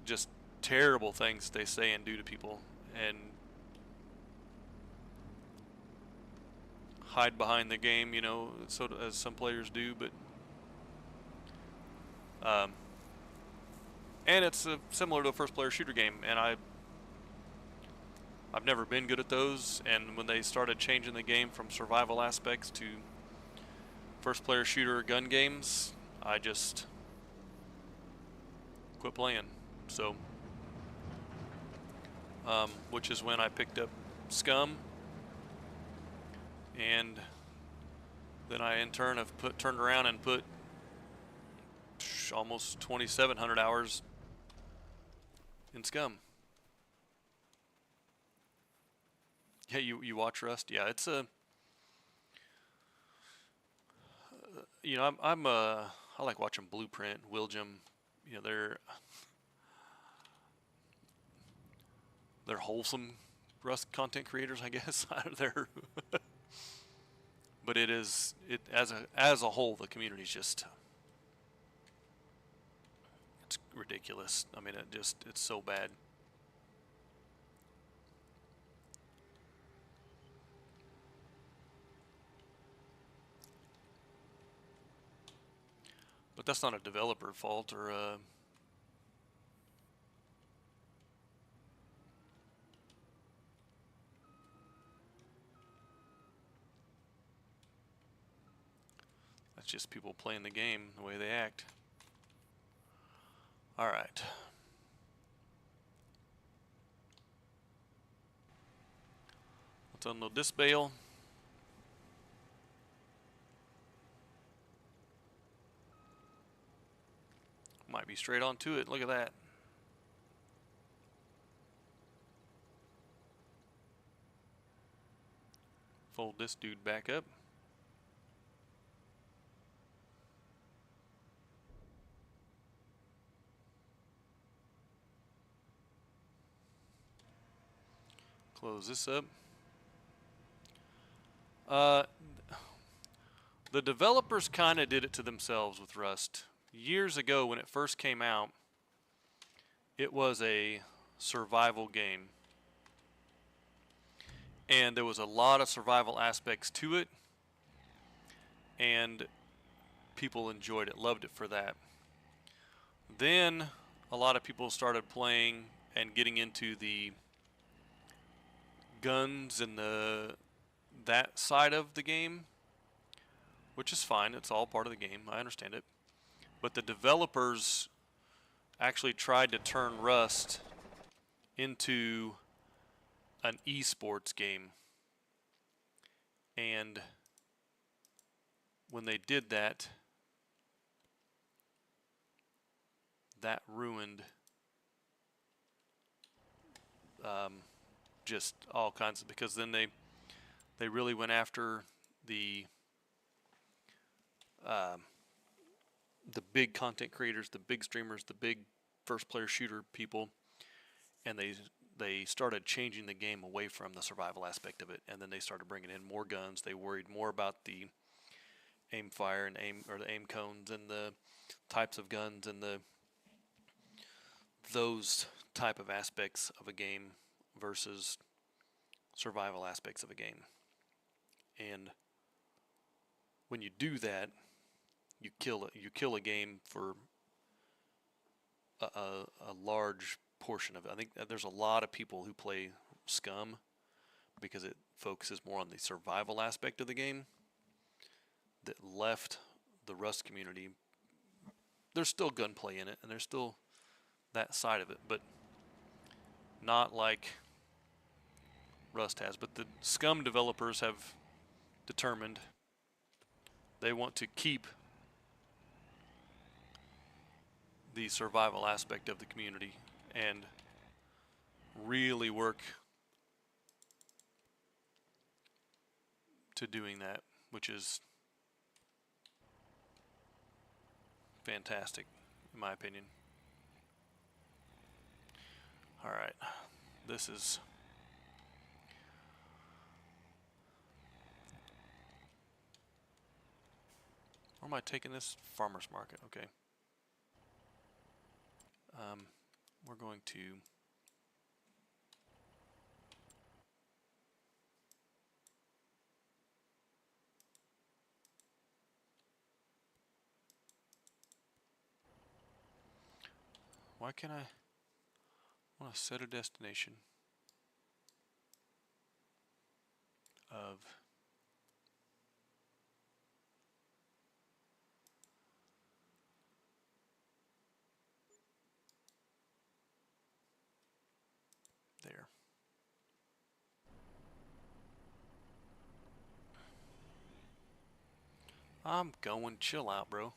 just terrible things they say and do to people, and hide behind the game, you know, so as some players do. But and it's similar to a first-player shooter game, and I've never been good at those. And when they started changing the game from survival aspects to first-player shooter gun games, I just quit playing. So, which is when I picked up Scum, and then I in turn have turned around and put almost 2,700 hours in Scum. Yeah, you watch Rust? Yeah, it's a you know, I like watching Blueprint, Willjum. You know, they're wholesome Rust content creators, I guess. They're but it as a whole, the community's just, it's ridiculous. I mean, it's so bad. But that's not a developer fault or that's just people playing the game the way they act. All right. Let's unload this bale. Might be straight on to it. Look at that. Fold this dude back up. Close this up. The developers kind of did it to themselves with Rust. Years ago when it first came out, it was a survival game. And there was a lot of survival aspects to it, and people enjoyed it, loved it for that. Then a lot of people started playing and getting into the guns and that side of the game, which is fine. It's all part of the game. I understand it. But the developers actually tried to turn Rust into an esports game. And when they did that, that ruined just all kinds of, because then they really went after the uh, the big content creators, the big streamers, the big first player shooter people, and they started changing the game away from the survival aspect of it, and then they started bringing in more guns. They worried more about the aim fire and the aim cones and the types of guns and those type of aspects of a game versus survival aspects of a game. And when you do that, you kill a game for a large portion of it. I think that there's a lot of people who play Scum because it focuses more on the survival aspect of the game that left the Rust community. There's still gunplay in it, and there's still that side of it, but not like Rust has. But the Scum developers have determined they want to keep the survival aspect of the community and really work to doing that, which is fantastic in my opinion. Alright, this is where am I taking this? Farmer's market, okay. We're going to why can't I want to set a destination of there. I'm going chill out, bro.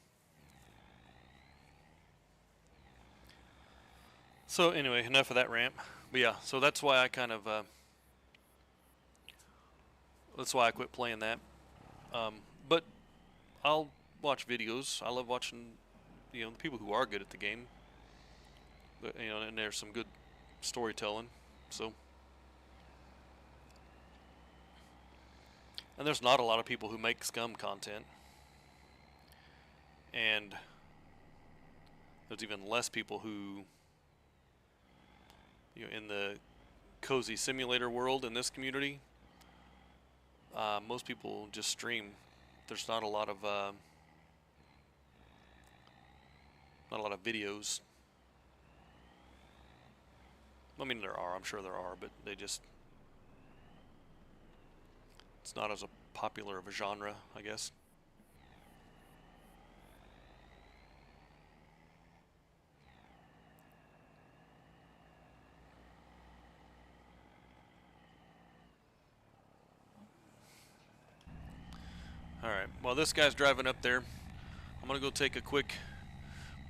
So anyway, enough of that rant. But yeah, so that's why I kind of that's why I quit playing that. But I'll watch videos. I love watching, the people who are good at the game. But, and there's some good storytelling. So, and there's not a lot of people who make Scum content, and there's even less people who, in the cozy simulator world in this community. Most people just stream. There's not a lot of videos. I mean, there are. I'm sure there are, but it's not as popular of a genre, I guess. Alright, while this guy's driving up there, I'm going to go take a quick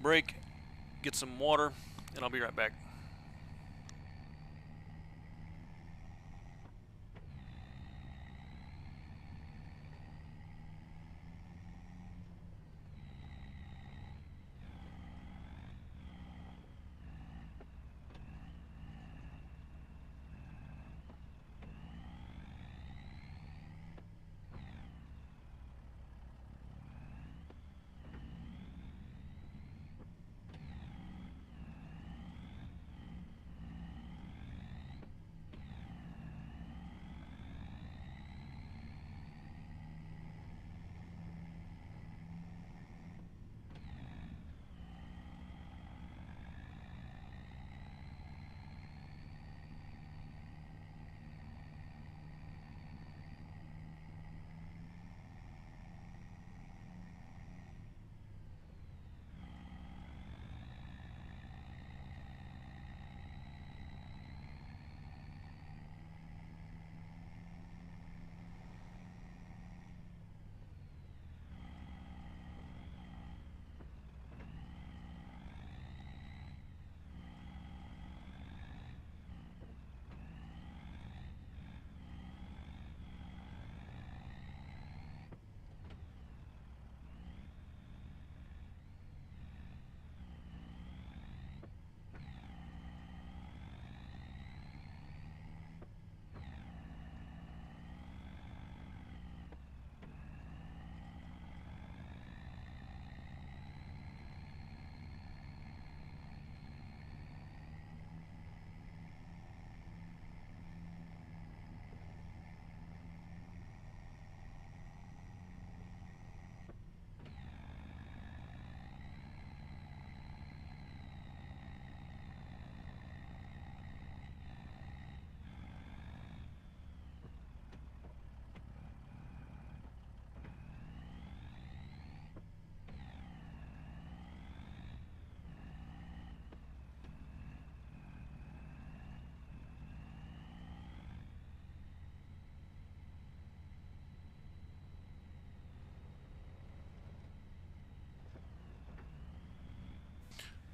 break, get some water, and I'll be right back.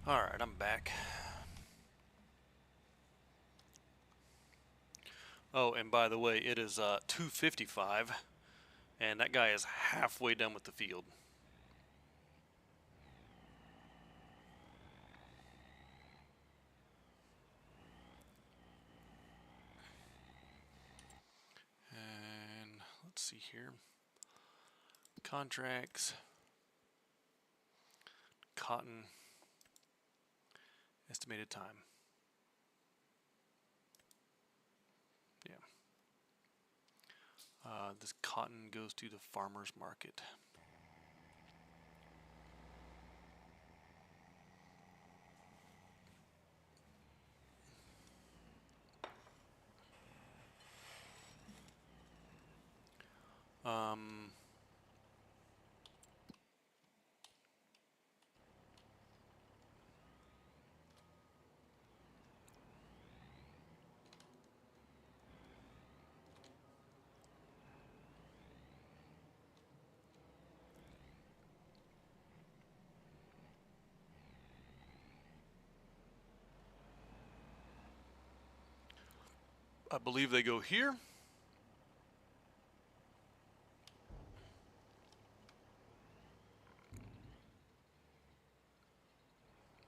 Alright, I'm back. Oh, and by the way, it is 2:55, and that guy is halfway done with the field. And let's see here. Contracts. Cotton. Estimated time. Yeah. This cotton goes to the farmer's market. Um, I believe they go here.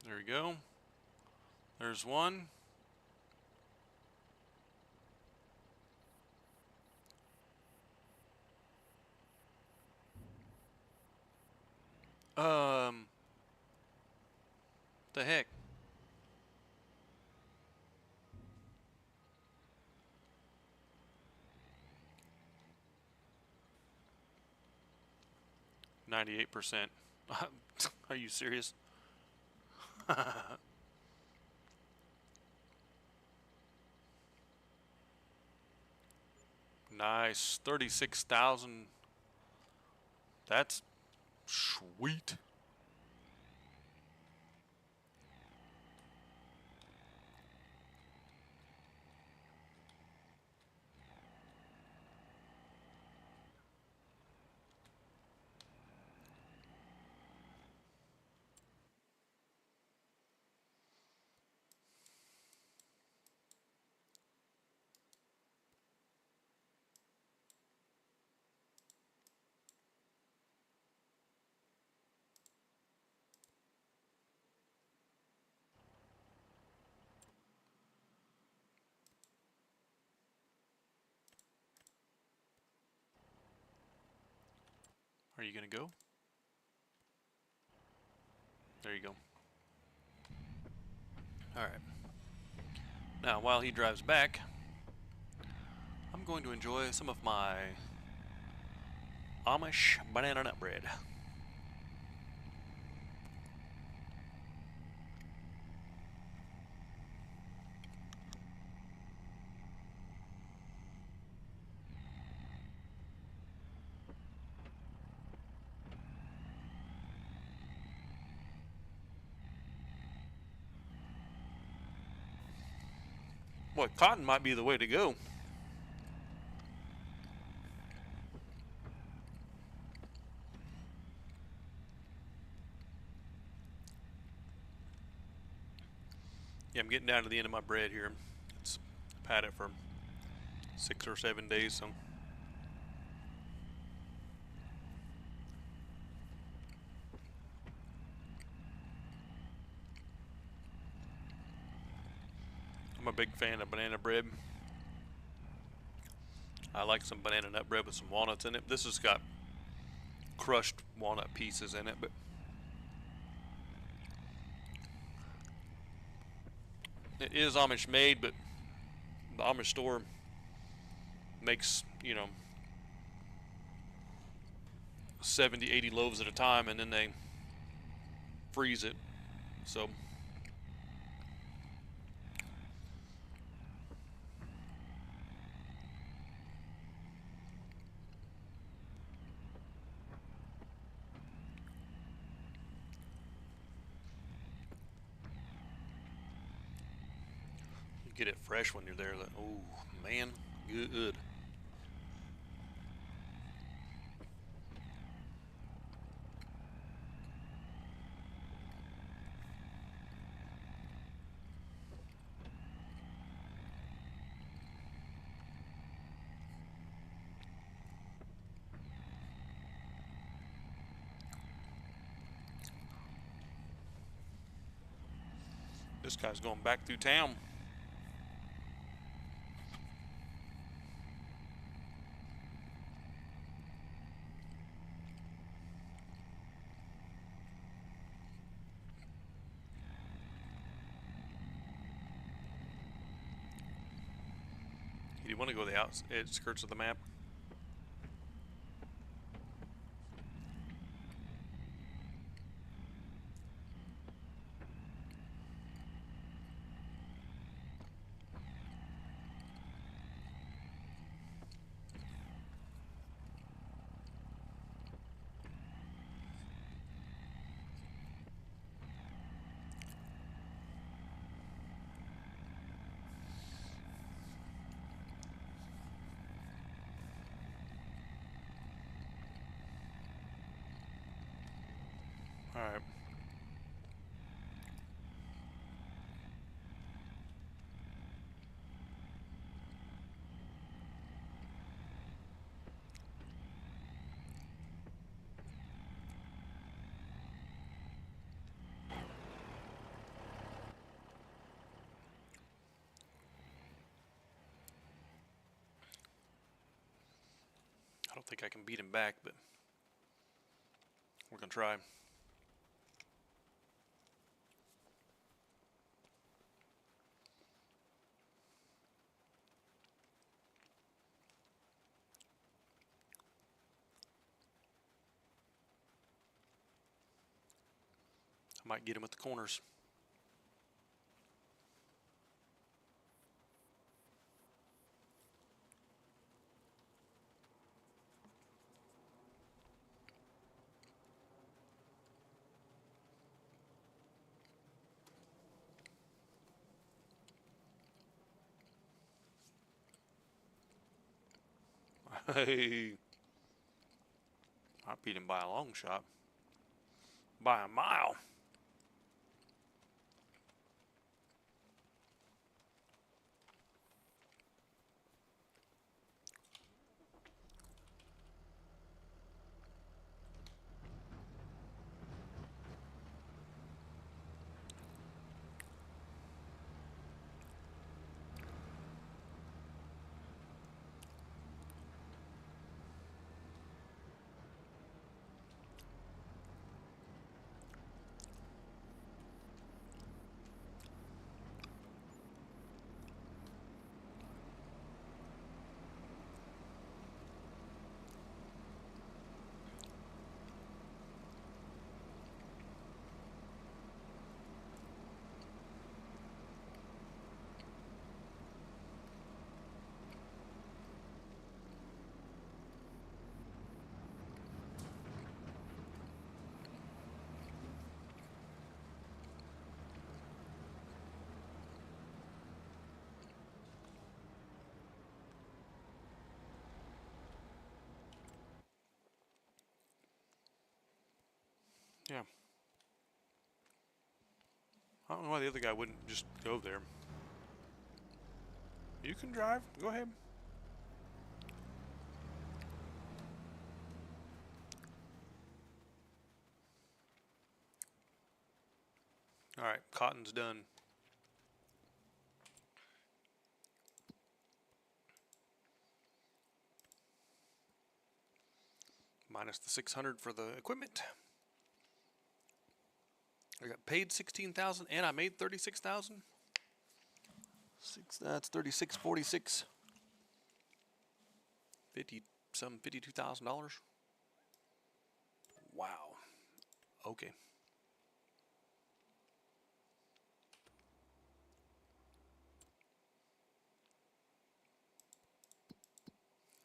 There we go. There's one. The heck? %98. Are you serious? Nice. 36,000. That's sweet. Are you going to go? There you go. Alright. Now, while he drives back, I'm going to enjoy some of my Amish banana nut bread. Boy, cotton might be the way to go. Yeah, I'm getting down to the end of my bread here. I've had it for 6 or 7 days, so. I'm a big fan of banana bread. I like some banana nut bread with some walnuts in it. This has got crushed walnut pieces in it, but it is Amish made, but the Amish store makes, 70, 80 loaves at a time, and then they freeze it. So you get it fresh when you're there. Like, oh man, good. This guy's going back through town. Do you want to go to the outskirts of the map? All right. I don't think I can beat him back, but we're going to try. I might get him at the corners. Hey, I beat him by a long shot. By a mile. Yeah. I don't know why the other guy wouldn't just go there. You can drive. Go ahead. All right, cotton's done. Minus the 600 for the equipment. I got paid 16,000 and I made 36,000. That's 36.46. $52,000. Wow. Okay.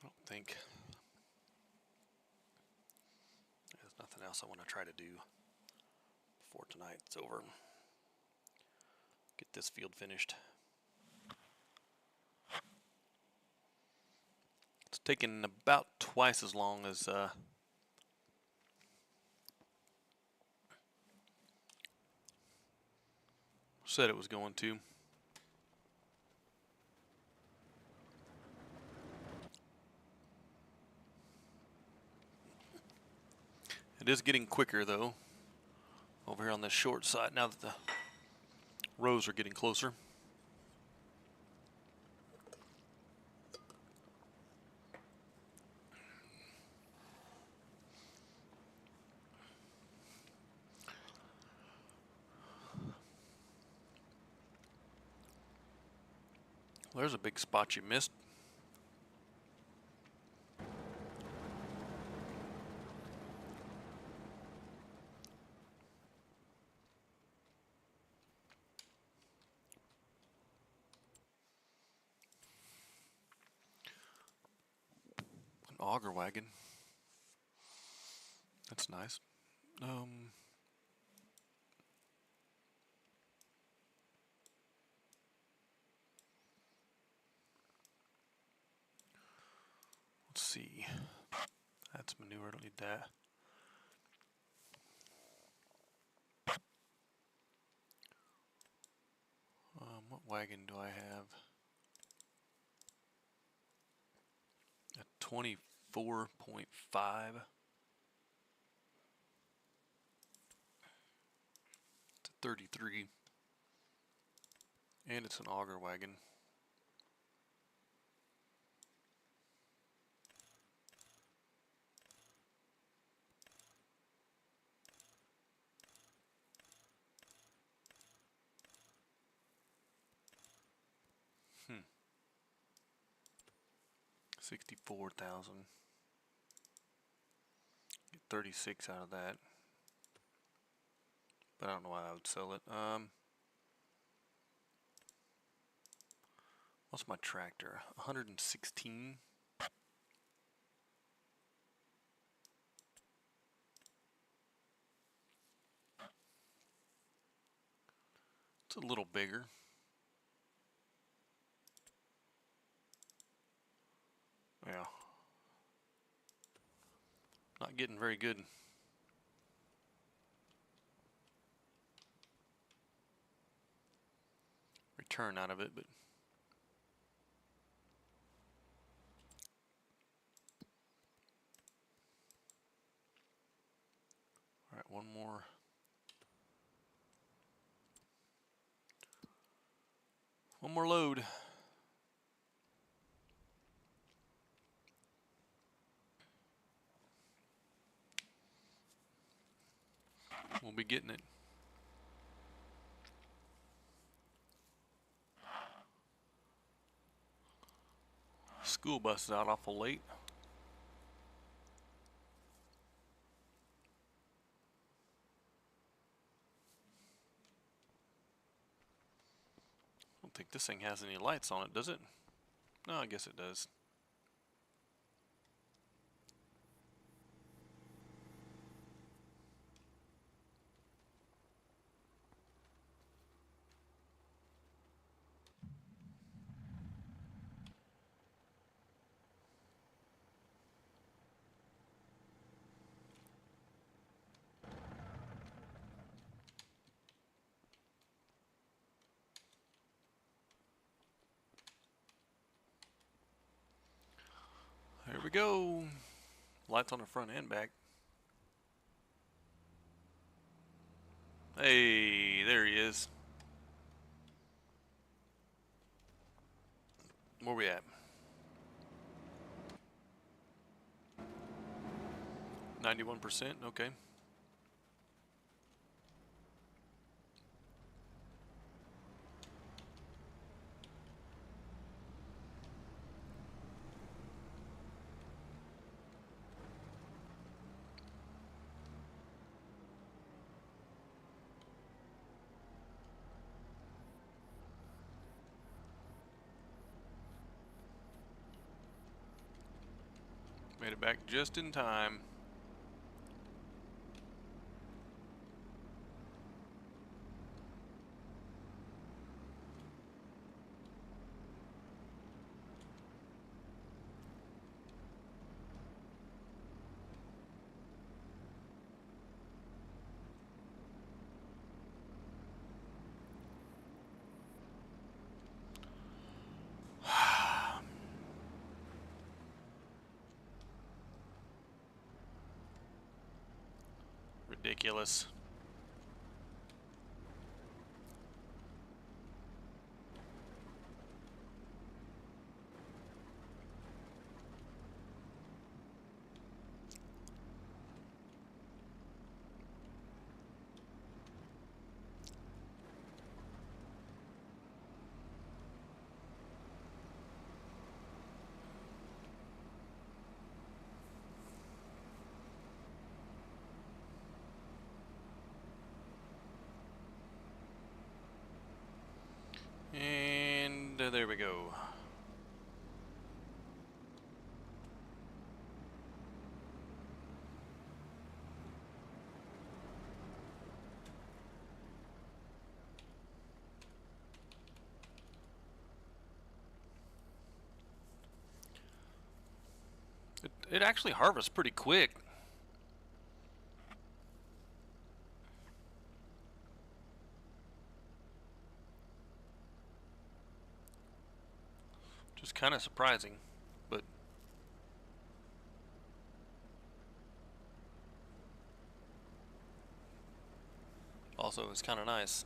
I don't think there's nothing else I want to try to do before tonight's over. Get this field finished. It's taken about twice as long as said it was going to. It is getting quicker though over here on the short side now that the Rows are getting closer. There's a big spot you missed. An auger wagon. That's nice. Let's see. That's manure. I don't need that. What wagon do I have? A 24.5. It's a 33. And it's an auger wagon. Hmm. 64,000. Get 36 out of that. But I don't know why I would sell it. What's my tractor? 116. It's a little bigger. Yeah. Not getting very good return out of it, but all right, one more. One more load. We'll be getting it. School bus is out awful late. I don't think this thing has any lights on it, does it? No, I guess it does. There we go. Lights on the front and back. Hey, there he is. Where we at? 91%, okay. Made it back just in time. Ridiculous. There we go. It actually harvests pretty quick. Just kind of surprising, but also it's kind of nice.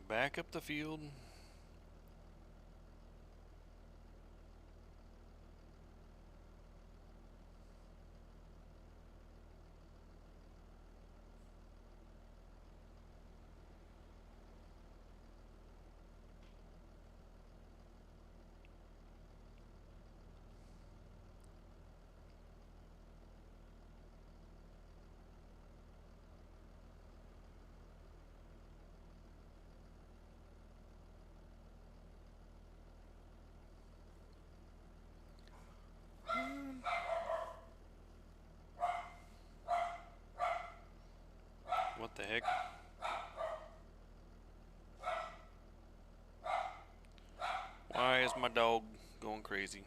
Back up the field. What the heck? Why is my dog going crazy?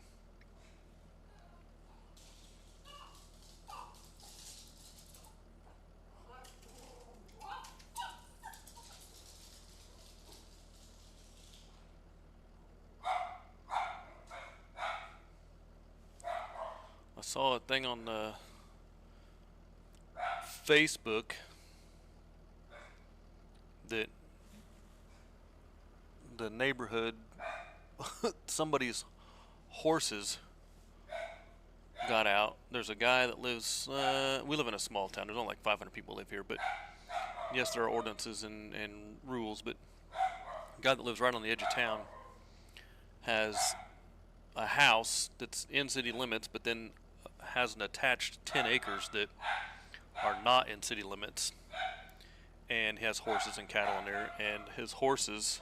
I saw a thing on Facebook that the neighborhood, somebody's horses got out. There's a guy that lives, we live in a small town. There's only like 500 people live here, but yes, there are ordinances and rules, but a guy that lives right on the edge of town has a house that's in city limits, but then has an attached 10 acres that are not in city limits, and he has horses and cattle in there, and his horses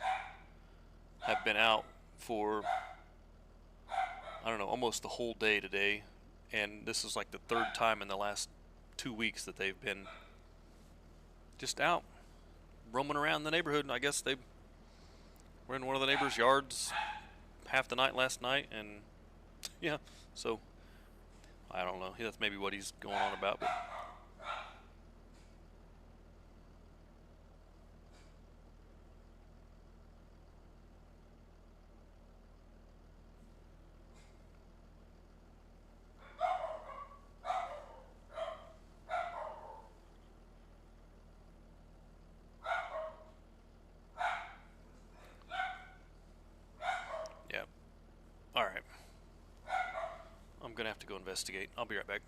have been out for, I don't know, almost the whole day today, and this is like the third time in the last 2 weeks that they've been just out roaming around the neighborhood. And I guess they were in one of the neighbors' yards half the night last night, and yeah, so I don't know. That's maybe what he's going on about, but yeah. All right. I'm gonna have to go investigate. I'll be right back.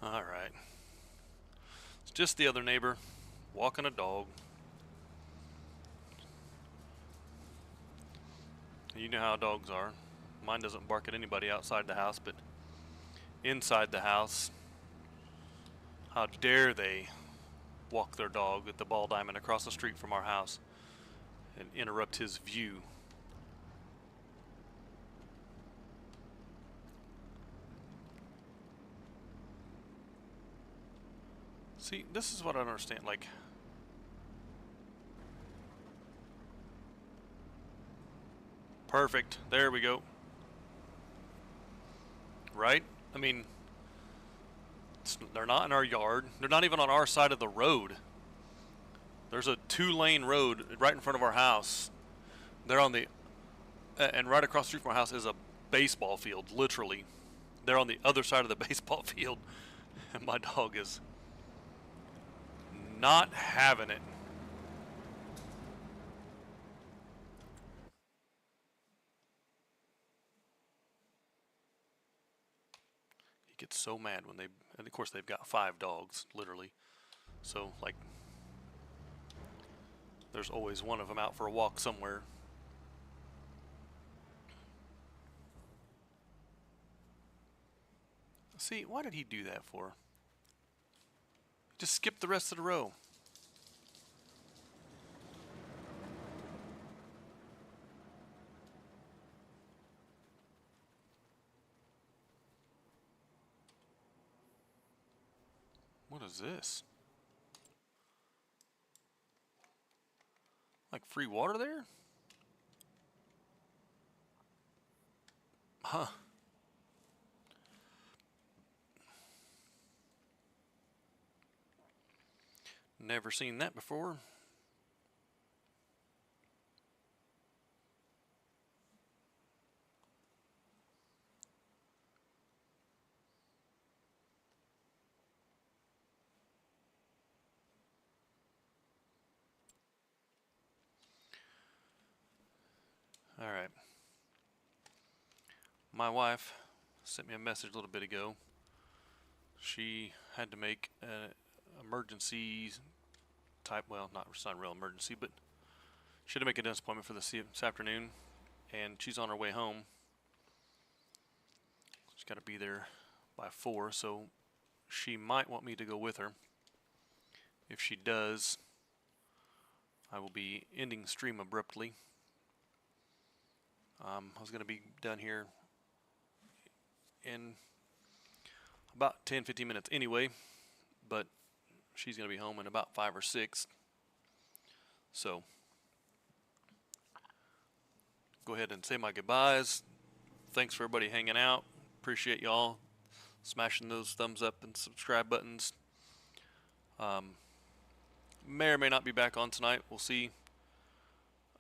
All right. It's just the other neighbor walking a dog. You know how dogs are. Mine doesn't bark at anybody outside the house, but inside the house, how dare they walk their dog at the ball diamond across the street from our house and interrupt his view. See, this is what I don't understand. Like, perfect. There we go. Right? I mean, they're not in our yard. They're not even on our side of the road. There's a 2-lane road right in front of our house. They're on the, and right across the street from our house is a baseball field, literally. They're on the other side of the baseball field, and my dog is not having it. He gets so mad when they, and of course they've got 5 dogs, literally. So, like, there's always one of them out for a walk somewhere. See, why did he do that for? Just skip the rest of the row. What is this? Like free water there? Huh. Never seen that before. All right. My wife sent me a message a little bit ago. She had to make an emergency type, well, it's not a real emergency, but she had to make a dentist appointment for this afternoon, and she's on her way home. She's got to be there by 4, so she might want me to go with her. If she does, I will be ending stream abruptly. I was going to be done here in about 10-15 minutes anyway, but she's going to be home in about 5 or 6. So go ahead and say my goodbyes. Thanks for everybody hanging out. Appreciate y'all smashing those thumbs up and subscribe buttons. May or may not be back on tonight. We'll see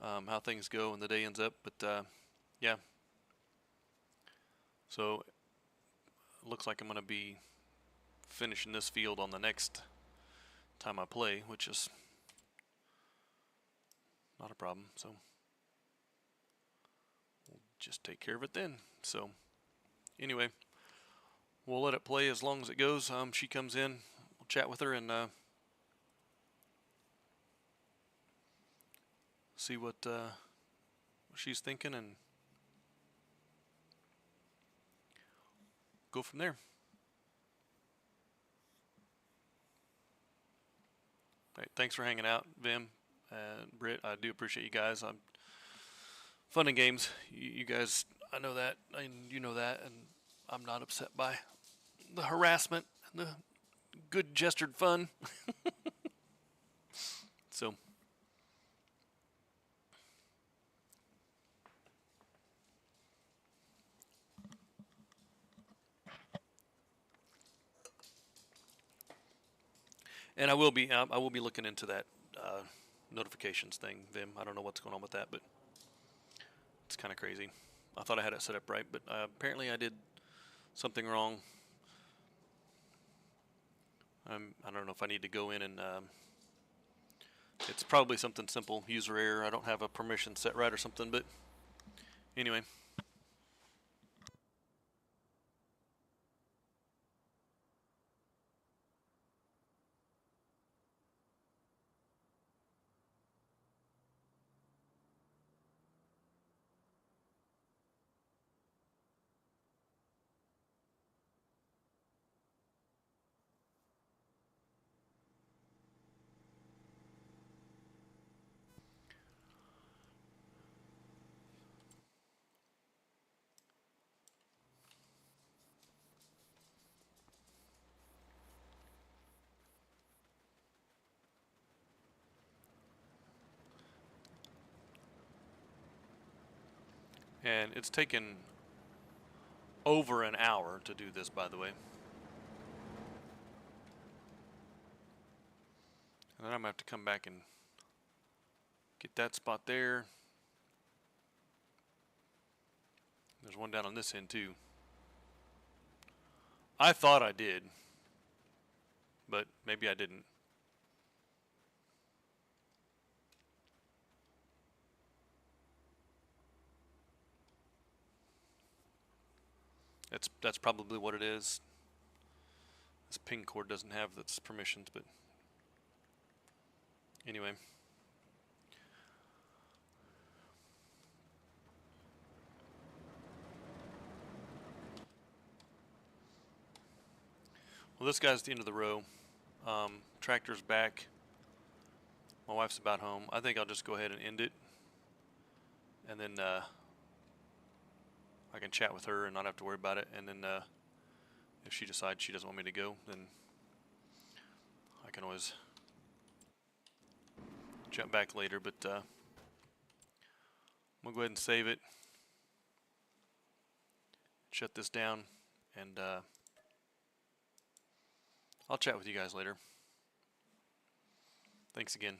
how things go and the day ends up. But yeah. So it looks like I'm going to be finishing this field on the next time I play, which is not a problem. So we'll just take care of it then. So anyway, we'll let it play as long as it goes. She comes in, we'll chat with her and see what she's thinking and go from there. All right, thanks for hanging out, Vim and Britt. I do appreciate you guys. Fun and games. You guys, I know that, and you know that, and I'm not upset by the harassment and the good gestured fun. So and I will be looking into that notifications thing, Vim. I don't know what's going on with that, but it's kind of crazy. I thought I had it set up right, but apparently I did something wrong. I don't know if I need to go in and it's probably something simple, user error. I don't have a permission set right or something, but anyway. And it's taken over an hour to do this, by the way. And then I'm going to have to come back and get that spot there. There's one down on this end too. I thought I did, but maybe I didn't. That's probably what it is. This ping cord doesn't have its permissions, but anyway. Well, this guy's at the end of the row. Tractor's back. My wife's about home. I think I'll just go ahead and end it. And then I can chat with her and not have to worry about it. And then if she decides she doesn't want me to go, then I can always jump back later. But I'm going to go ahead and save it. Shut this down. And I'll chat with you guys later. Thanks again.